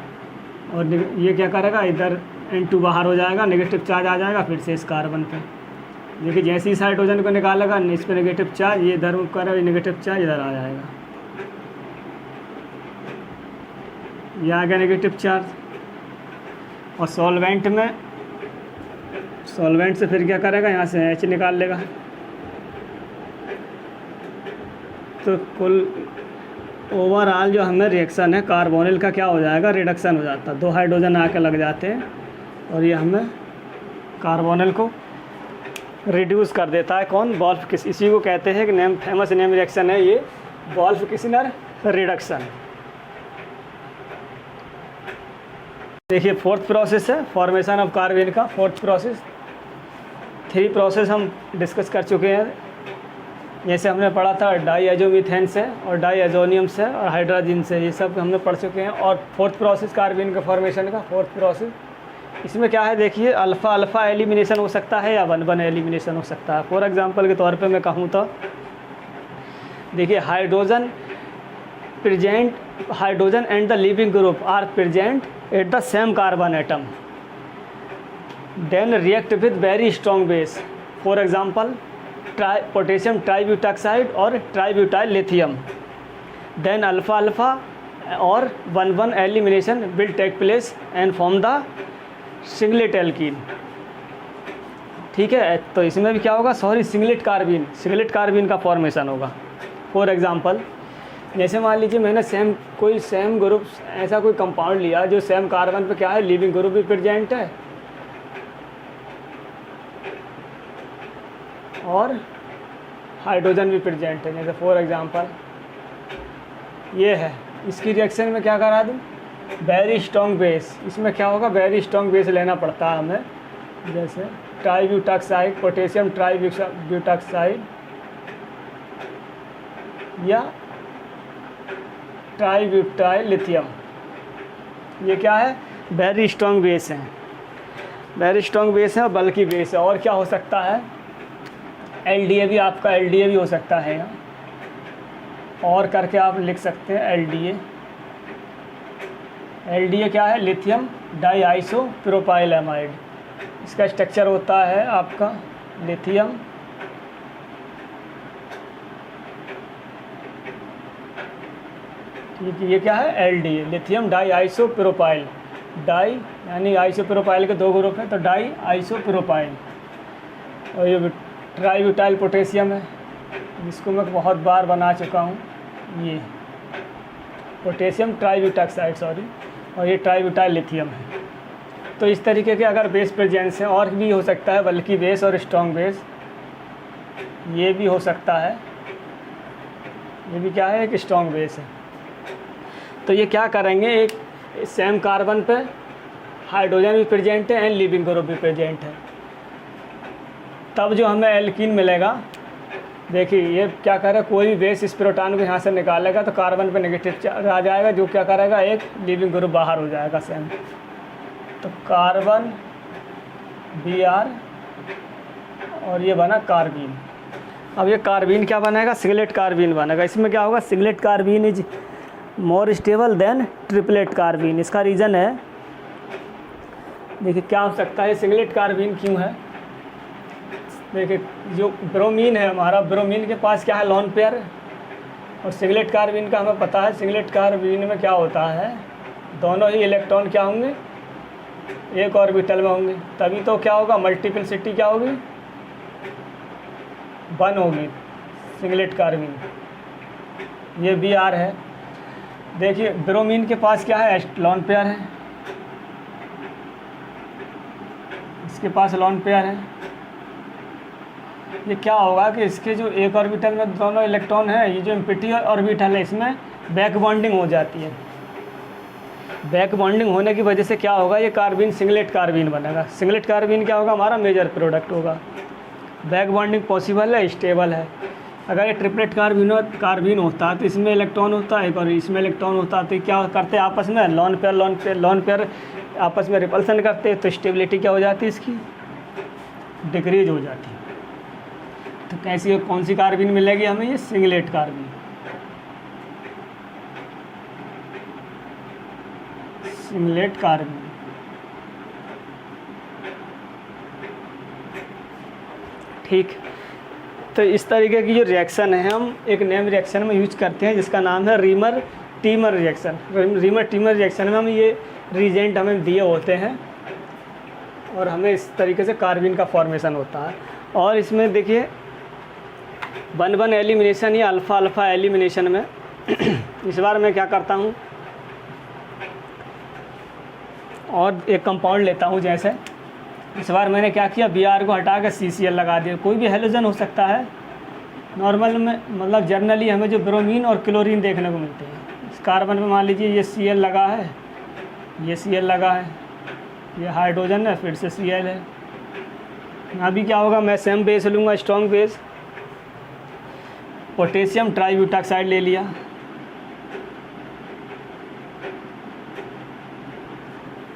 और ये क्या करेगा, इधर N2 बाहर हो जाएगा, नेगेटिव चार्ज आ जाएगा फिर से इस कार्बन पे। देखिए जैसे ही इस हाइड्रोजन को निकालेगा, इस पर नेगेटिव चार्ज, ये इधर मूव करेगा, नेगेटिव चार्ज इधर आ जाएगा, ये आ गया नेगेटिव चार्ज। और सॉल्वेंट से फिर क्या करेगा, यहाँ से H निकाल लेगा। तो कुल ओवरऑल जो हमें रिएक्शन है कार्बोनिल का क्या हो जाएगा, रिडक्शन हो जाता है, 2 हाइड्रोजन आके लग जाते हैं और ये हमें कार्बोनिल को रिड्यूस कर देता है। कौन, वॉल्फकिस, इसी को कहते हैं कि नेम फेमस नेम रिएक्शन है ये, वॉल्फकिसनर रिडक्शन। देखिए फोर्थ प्रोसेस है फॉर्मेशन ऑफ कार्बन का, फोर्थ प्रोसेस। 3 प्रोसेस हम डिस्कस कर चुके हैं, जैसे हमने पढ़ा था डाईएजोमीथेन से और डाईएजोनियम से और हाइड्रोजन से, ये सब हमने पढ़ चुके हैं। और फोर्थ प्रोसेस कार्बन के फॉर्मेशन का, फोर्थ प्रोसेस इसमें क्या है देखिए, अल्फ़ा अल्फ़ा एलिमिनेशन हो सकता है या 1 1 एलिमिनेशन हो सकता है। फॉर एग्जांपल के तौर पे मैं कहूँ तो देखिए, hydrogen and the leaving group are present at the same carbon atom, then react with very strong base. For example potassium tributoxide और tributyl lithium, then alpha alpha और 1 1 elimination will take place and form the singlet alkene. ठीक है, तो इसमें भी क्या होगा, singlet carbene का फॉर्मेशन होगा। फॉर एग्जांपल जैसे मान लीजिए मैंने सेम ग्रुप ऐसा कोई कंपाउंड लिया जो सेम कार्बन पे क्या है, लिविंग ग्रुप भी प्रेजेंट है और हाइड्रोजन भी प्रेजेंट है। जैसे फॉर एग्जांपल ये है, इसकी रिएक्शन में क्या करा दूँ, वेरी स्ट्रॉन्ग बेस। इसमें क्या होगा, वेरी स्ट्रॉन्ग बेस लेना पड़ता है हमें, जैसे ट्राईब्यूटॉक्साइड, पोटेशियम ट्राईब्यूटॉक्साइड या ट्राईब्यूटाइल लिथियम। ये क्या है, वेरी स्ट्रॉन्ग बेस है और बल्कि बेस है। और क्या हो सकता है, एलडीए भी, आपका एलडीए भी हो सकता है यहाँ, और करके आप लिख सकते हैं एलडीए क्या है, lithium di iso propyl amide. इसका स्ट्रक्चर होता है आपका लिथियम ये क्या है, LDA lithium di iso propyl. Di यानी आइसोप्रोपाइल के 2 ग्रुप हैं, तो डाई आइसोप्रोपाइल। और ये ट्राईब्यूटाइल पोटेशियम है, जिसको मैं बहुत बार बना चुका हूँ, ये पोटेशियम ट्राईब्यूटॉक्साइड और ये ट्राईब्यूटाइल लिथियम है। तो इस तरीके के अगर बेस प्रेजेंस हैं, और भी हो सकता है बल्कि बेस और स्ट्रॉन्ग बेस, ये भी हो सकता है, ये भी क्या है, एक स्ट्रॉन्ग बेस है। तो ये क्या करेंगे, एक सेम कार्बन पे हाइड्रोजन भी प्रेजेंट है एंड लिविंग ग्रुप भी प्रेजेंट है, तब जो हमें एल्कीन मिलेगा, देखिए ये क्या करेगा, कोई भी बेस इस प्रोटॉन को यहाँ से निकालेगा तो कार्बन पे नेगेटिव आ जाएगा, जो क्या करेगा, एक लिविंग ग्रुप बाहर हो जाएगा सेम। तो कार्बन Br और ये बना कार्बीन। अब ये कार्बीन क्या बनेगा, सिंगलेट कार्बीन बनेगा। इसमें क्या होगा, singlet carbene is more stable then triplet carbene. इसका रीज़न है, देखिए क्या हो सकता है, सिंगलेट कार्बीन क्यों है, देखिए जो ब्रोमीन है हमारा, ब्रोमीन के पास क्या है, लोन पेयर, और सिंगलेट कार्बीन का हमें पता है, सिंगलेट कार्बीन में क्या होता है, दोनों ही इलेक्ट्रॉन क्या होंगे, एक ऑर्बिटल में होंगे, तभी तो क्या होगा, मल्टीपलिसिटी क्या होगी, 1 होगी सिंगलेट कार्बीन। ये Br है, देखिए ब्रोमीन के पास क्या है, लोन पेयर है, इसके पास लोन पेयर है। ये क्या होगा कि इसके जो एक ऑर्बिटल में दोनों इलेक्ट्रॉन है, ये जो एम्प्टी ऑर्बिटल है, इसमें बैक बॉन्डिंग हो जाती है। बैक बॉन्डिंग होने की वजह से क्या होगा, ये कार्बीन सिंगलेट कार्बीन बनेगा। सिंगलेट कार्बीन क्या होगा, हमारा मेजर प्रोडक्ट होगा। बैक बॉन्डिंग पॉसिबल है, स्टेबल है। अगर ये ट्रिपलेट कार्बीन होता तो इसमें इलेक्ट्रॉन होता है और इसमें इलेक्ट्रॉन होता, तो क्या करते आपस में, लोन पेयर आपस में रिपल्सन करते, तो स्टेबिलिटी क्या हो जाती है, इसकी डिक्रीज हो जाती है। तो कैसी कौन सी कार्बीन मिलेगी हमें, ये सिंगलेट कार्बीन। सिंगलेट कार्बीन ठीक। तो इस तरीके की जो रिएक्शन है, हम एक नेम रिएक्शन में यूज करते हैं जिसका नाम है reamer teamer reaction. Reamer teamer reaction में हम ये रिजेंट हमें दिए होते हैं और हमें इस तरीके से कार्बीन का फॉर्मेशन होता है। और इसमें देखिए 1 1 एलिमिनेशन या अल्फ़ा अल्फ़ा एलिमिनेशन में इस बार मैं क्या करता हूँ, और एक कंपाउंड लेता हूँ। जैसे इस बार मैंने क्या किया, Br को हटा कर CCl लगा दिया। कोई भी हेलोजन हो सकता है नॉर्मल में, मतलब जनरली हमें जो ब्रोमीन और क्लोरीन देखने को मिलते हैं। इस कार्बन में मान लीजिए ये Cl लगा है, ये Cl लगा है, ये हाइड्रोजन है, फिर से Cl है। अभी क्या होगा, मैं सेम बेस लूँगा, स्ट्रॉन्ग बेस, पोटेशियम ट्राईब्यूटॉक्साइड ले लिया।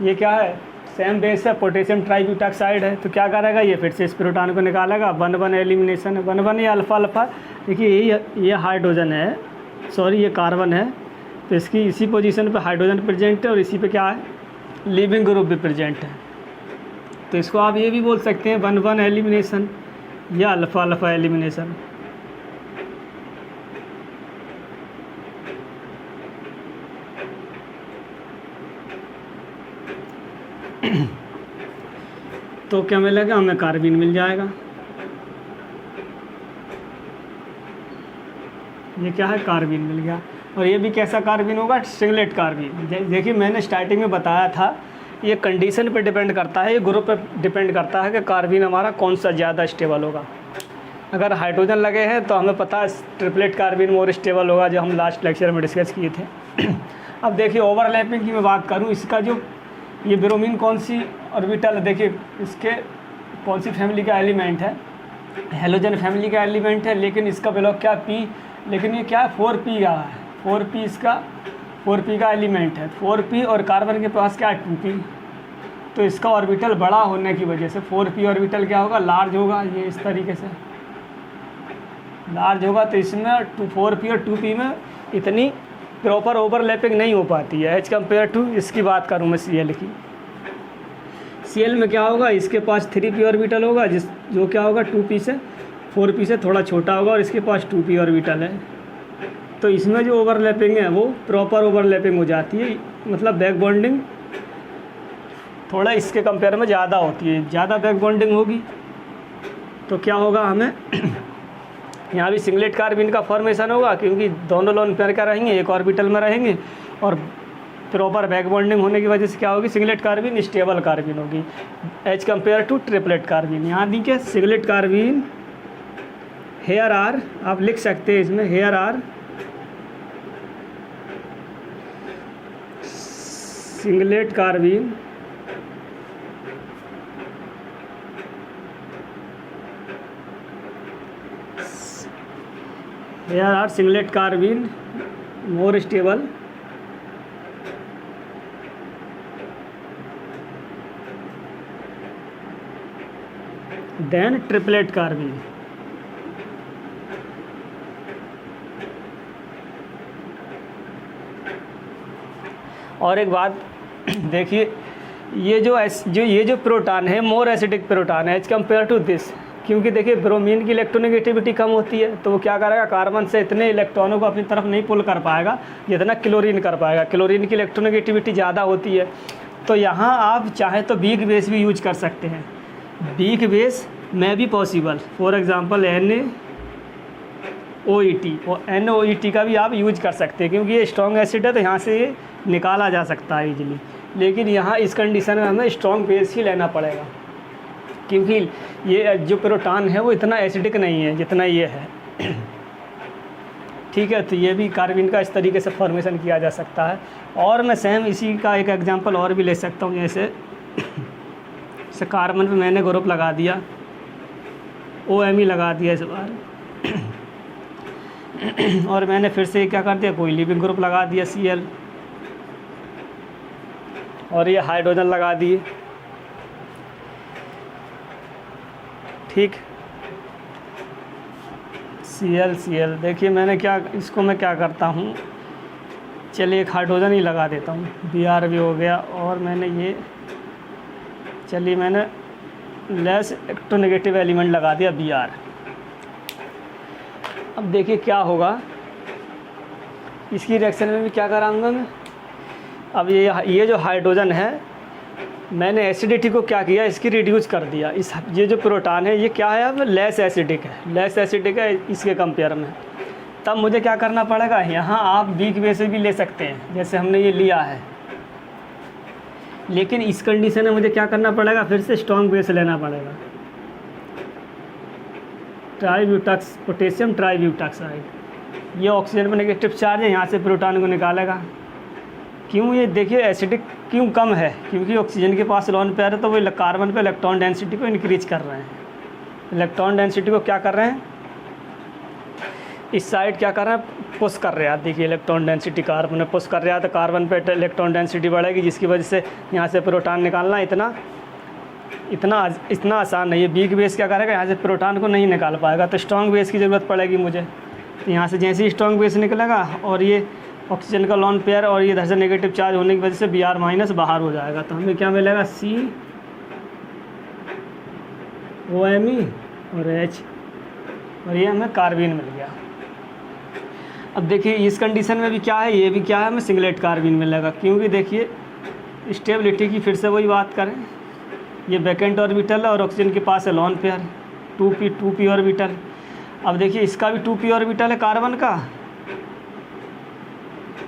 ये क्या है, सेम बेस है, पोटेशियम ट्राईब्यूटाक्साइड है, तो क्या करेगा ये फिर से इस प्रोटॉन को निकालेगा, 1-1 एलिमिनेशन है, 1-1 या अल्फ़ा। देखिए ये हाइड्रोजन है, सॉरी ये कार्बन है, तो इसकी इसी पोजीशन पे हाइड्रोजन प्रेजेंट है और इसी पे क्या है, लिविंग ग्रुप भी प्रेजेंट है। तो इसको आप ये भी बोल सकते हैं 1-1 एलिमिनेशन या अल्फ़ा एलिमिनेशन। तो क्या मिलेगा हमें, कार्बन मिल जाएगा। ये क्या है, कार्बन मिल गया। और ये भी कैसा कार्बन होगा, सिंगलेट कार्बन। देखिए मैंने स्टार्टिंग में बताया था ये कंडीशन पे डिपेंड करता है, ये ग्रुप पे डिपेंड करता है कि कार्बन हमारा कौन सा ज़्यादा स्टेबल होगा। अगर हाइड्रोजन लगे हैं तो हमें पता है ट्रिपलेट कार्बन मोर स्टेबल होगा, जो हम लास्ट लेक्चर में डिस्कस किए थे। अब देखिए ओवरलैपिंग की मैं बात करूँ, इसका जो ये ब्रोमीन कौन सी ऑर्बिटल, देखिए इसके कौन सी फैमिली का एलिमेंट है, हेलोजन फैमिली का एलिमेंट है, लेकिन इसका ब्लॉक क्या P, लेकिन ये क्या है 4p का है, 4p इसका 4p का एलिमेंट है, 4p और कार्बन के पास क्या है 2p। तो इसका ऑर्बिटल बड़ा होने की वजह से 4p ऑर्बिटल क्या होगा, लार्ज होगा, ये इस तरीके से लार्ज होगा। तो इसमें 4p और 2p में इतनी प्रॉपर ओवरलैपिंग नहीं हो पाती है एज कम्पेयर टू, इसकी बात करूँ मैं Cl की। Cl में क्या होगा, इसके पास 3p ऑर्बिटल होगा, जो क्या होगा 2p से 4p से थोड़ा छोटा होगा, और इसके पास 2p ऑर्बिटल है। तो इसमें जो ओवरलैपिंग है वो प्रॉपर ओवरलैपिंग हो जाती है, मतलब बैक बॉन्डिंग थोड़ा इसके कंपेयर में ज़्यादा होती है। ज़्यादा बैक बॉन्डिंग होगी तो क्या होगा, हमें यहाँ भी सिंगलेट कार्बन का फॉर्मेशन होगा, क्योंकि दोनों लोन पेयर का रहेंगे, एक ऑर्बिटल में रहेंगे, और प्रॉपर बैक बॉन्डिंग होने की वजह से क्या होगी, सिंगलेट कार्बन स्टेबल कार्बन होगी as compare to triplet carbon. यहाँ देखिए सिंगलेट कार्बन हेयर आर, आप लिख सकते हैं इसमें here are singlet carbon here are singlet carbene more stable than triplet carbene। और एक बात देखिए, ये जो प्रोटॉन है मोर एसिडिक प्रोटॉन है एज कम्पेयर टू दिस, क्योंकि देखिए ब्रोमीन की इलेक्ट्रोनेगेटिविटी कम होती है, तो वो क्या करेगा, कार्बन से इतने इलेक्ट्रॉनों को अपनी तरफ नहीं पुल कर पाएगा जितना क्लोरीन कर पाएगा। क्लोरीन की इलेक्ट्रोनेगेटिविटी ज़्यादा होती है। तो यहाँ आप चाहे तो वीक बेस भी यूज कर सकते हैं, वीक बेस में भी पॉसिबल, फॉर एग्ज़ाम्पल NaOET और NOET का भी आप यूज कर सकते हैं, क्योंकि ये स्ट्रॉन्ग एसिड है तो यहाँ से ये निकाला जा सकता है ईजिली। लेकिन यहाँ इस कंडीशन में हमें स्ट्रॉन्ग बेस ही लेना पड़ेगा, क्योंकि ये जो प्रोटॉन है वो इतना एसिडिक नहीं है जितना ये है। ठीक है, तो ये भी कार्बन का इस तरीके से फॉर्मेशन किया जा सकता है। और मैं सेम इसी का एक एग्जांपल और भी ले सकता हूँ, जैसे कार्बन पे मैंने ग्रुप लगा दिया, OMe लगा दिया इस बार, और मैंने फिर से क्या कर दिया, कोई लिविंग ग्रुप लगा दिया Cl, और ये हाइड्रोजन लगा दिए। ठीक, Cl देखिए मैंने क्या, इसको मैं क्या करता हूँ, चलिए एक हाइड्रोजन ही लगा देता हूँ, Br भी हो गया, और मैंने ये चलिए मैंने लेस इलेक्ट्रोनेगेटिव एलिमेंट लगा दिया Br। अब देखिए क्या होगा, इसकी रिएक्शन में भी क्या कराऊंगा मैं। अब ये जो हाइड्रोजन है, मैंने एसिडिटी को क्या किया, इसकी रिड्यूस कर दिया। ये जो प्रोटॉन है ये क्या है, अब लेस एसिडिक है इसके कंपेयर में। तब मुझे क्या करना पड़ेगा, यहाँ आप वीक बेस भी ले सकते हैं जैसे हमने ये लिया है, लेकिन इस कंडीशन में मुझे क्या करना पड़ेगा, फिर से स्ट्रॉन्ग बेस लेना पड़ेगा, ट्राईब्यूटाक्स पोटेशियम ट्राईब्यूटाक्साइड। ये ऑक्सीजन पर नेगेटिव चार्ज है, यहाँ से प्रोटॉन को निकालेगा। क्यों, ये देखिए एसिडिक क्यों कम है, क्योंकि ऑक्सीजन के पास लोन पेयर है, तो वो कार्बन पे इलेक्ट्रॉन डेंसिटी को इंक्रीज कर रहे हैं। इलेक्ट्रॉन डेंसिटी को क्या कर रहे हैं, इस साइड क्या कर रहा है, पुश कर रहा है। देखिए इलेक्ट्रॉन डेंसिटी कार्बन में पुश कर रहा है, तो कार्बन पे इलेक्ट्रॉन डेंसिटी बढ़ेगी, जिसकी वजह से यहाँ से प्रोटॉन निकालना इतना आसान नहीं है। वीक बेस क्या करेगा, यहाँ से प्रोटॉन को नहीं निकाल पाएगा, तो स्ट्रॉन्ग बेस की ज़रूरत पड़ेगी मुझे। तो यहाँ से जैसे ही स्ट्रॉन्ग बेस निकलेगा और ये ऑक्सीजन का लॉन पेयर और ये इधर से नेगेटिव चार्ज होने की वजह से Br माइनस बाहर हो जाएगा, तो हमें क्या मिलेगा, COMe और H, और ये हमें कार्बीन मिल गया। अब देखिए इस कंडीशन में भी क्या है, ये भी क्या है, हमें सिंगलेट कार्बीन मिलेगा, क्योंकि देखिए स्टेबिलिटी की फिर से वही बात करें, ये वैकेंट ऑर्बिटल है और ऑक्सीजन के पास है लॉन पेयर 2p ऑर्बिटल। अब देखिए इसका भी 2p ऑर्बिटल है कार्बन का,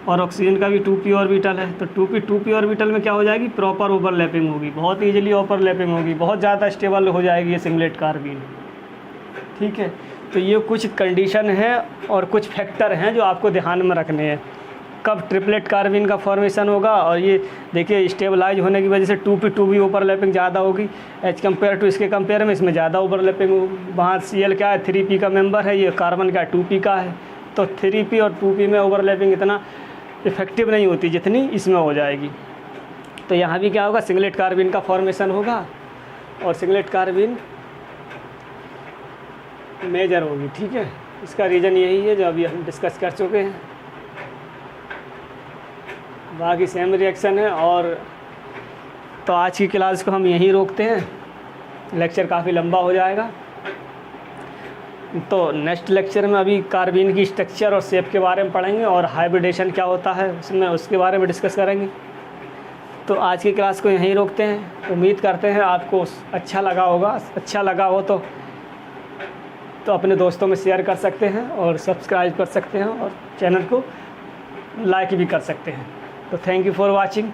और ऑक्सीजन का भी 2p ऑर्बिटल है, तो 2p ऑर्बिटल में क्या हो जाएगी, प्रॉपर ओवरलैपिंग होगी, बहुत ईजिली ओवरलैपिंग होगी, बहुत ज़्यादा स्टेबल हो जाएगी ये सिंगलेट कार्बीन। ठीक है, तो ये कुछ कंडीशन है और कुछ फैक्टर हैं जो आपको ध्यान में रखने हैं, कब ट्रिपलेट कार्बीन का फॉर्मेशन होगा। और ये देखिए स्टेबलाइज होने की वजह से 2p ओवरलैपिंग ज़्यादा होगी एज कम्पेयर टू इसके कंपेयर में, इसमें ज़्यादा ओवरलैपिंग होगी। वहाँ Cl क्या है, 3p का मेंबर है, ये कार्बन का 2p का है, तो 3p और 2p में ओवरलैपिंग इतना इफेक्टिव नहीं होती जितनी इसमें हो जाएगी। तो यहाँ भी क्या होगा, सिंगलेट कार्बीन का फॉर्मेशन होगा और सिंगलेट कार्बीन मेजर होगी। ठीक है, इसका रीज़न यही है जो अभी हम डिस्कस कर चुके हैं, बाकी सेम रिएक्शन है। और तो आज की क्लास को हम यहीं रोकते हैं, लेक्चर काफ़ी लंबा हो जाएगा। तो नेक्स्ट लेक्चर में अभी कार्बीन की स्ट्रक्चर और शेप के बारे में पढ़ेंगे और हाइब्रिडेशन क्या होता है उसमें, उसके बारे में डिस्कस करेंगे। तो आज की क्लास को यहीं रोकते हैं। उम्मीद करते हैं आपको अच्छा लगा होगा, अच्छा लगा हो तो अपने दोस्तों में शेयर कर सकते हैं और सब्सक्राइब कर सकते हैं और चैनल को लाइक भी कर सकते हैं। तो थैंक यू फॉर वाचिंग।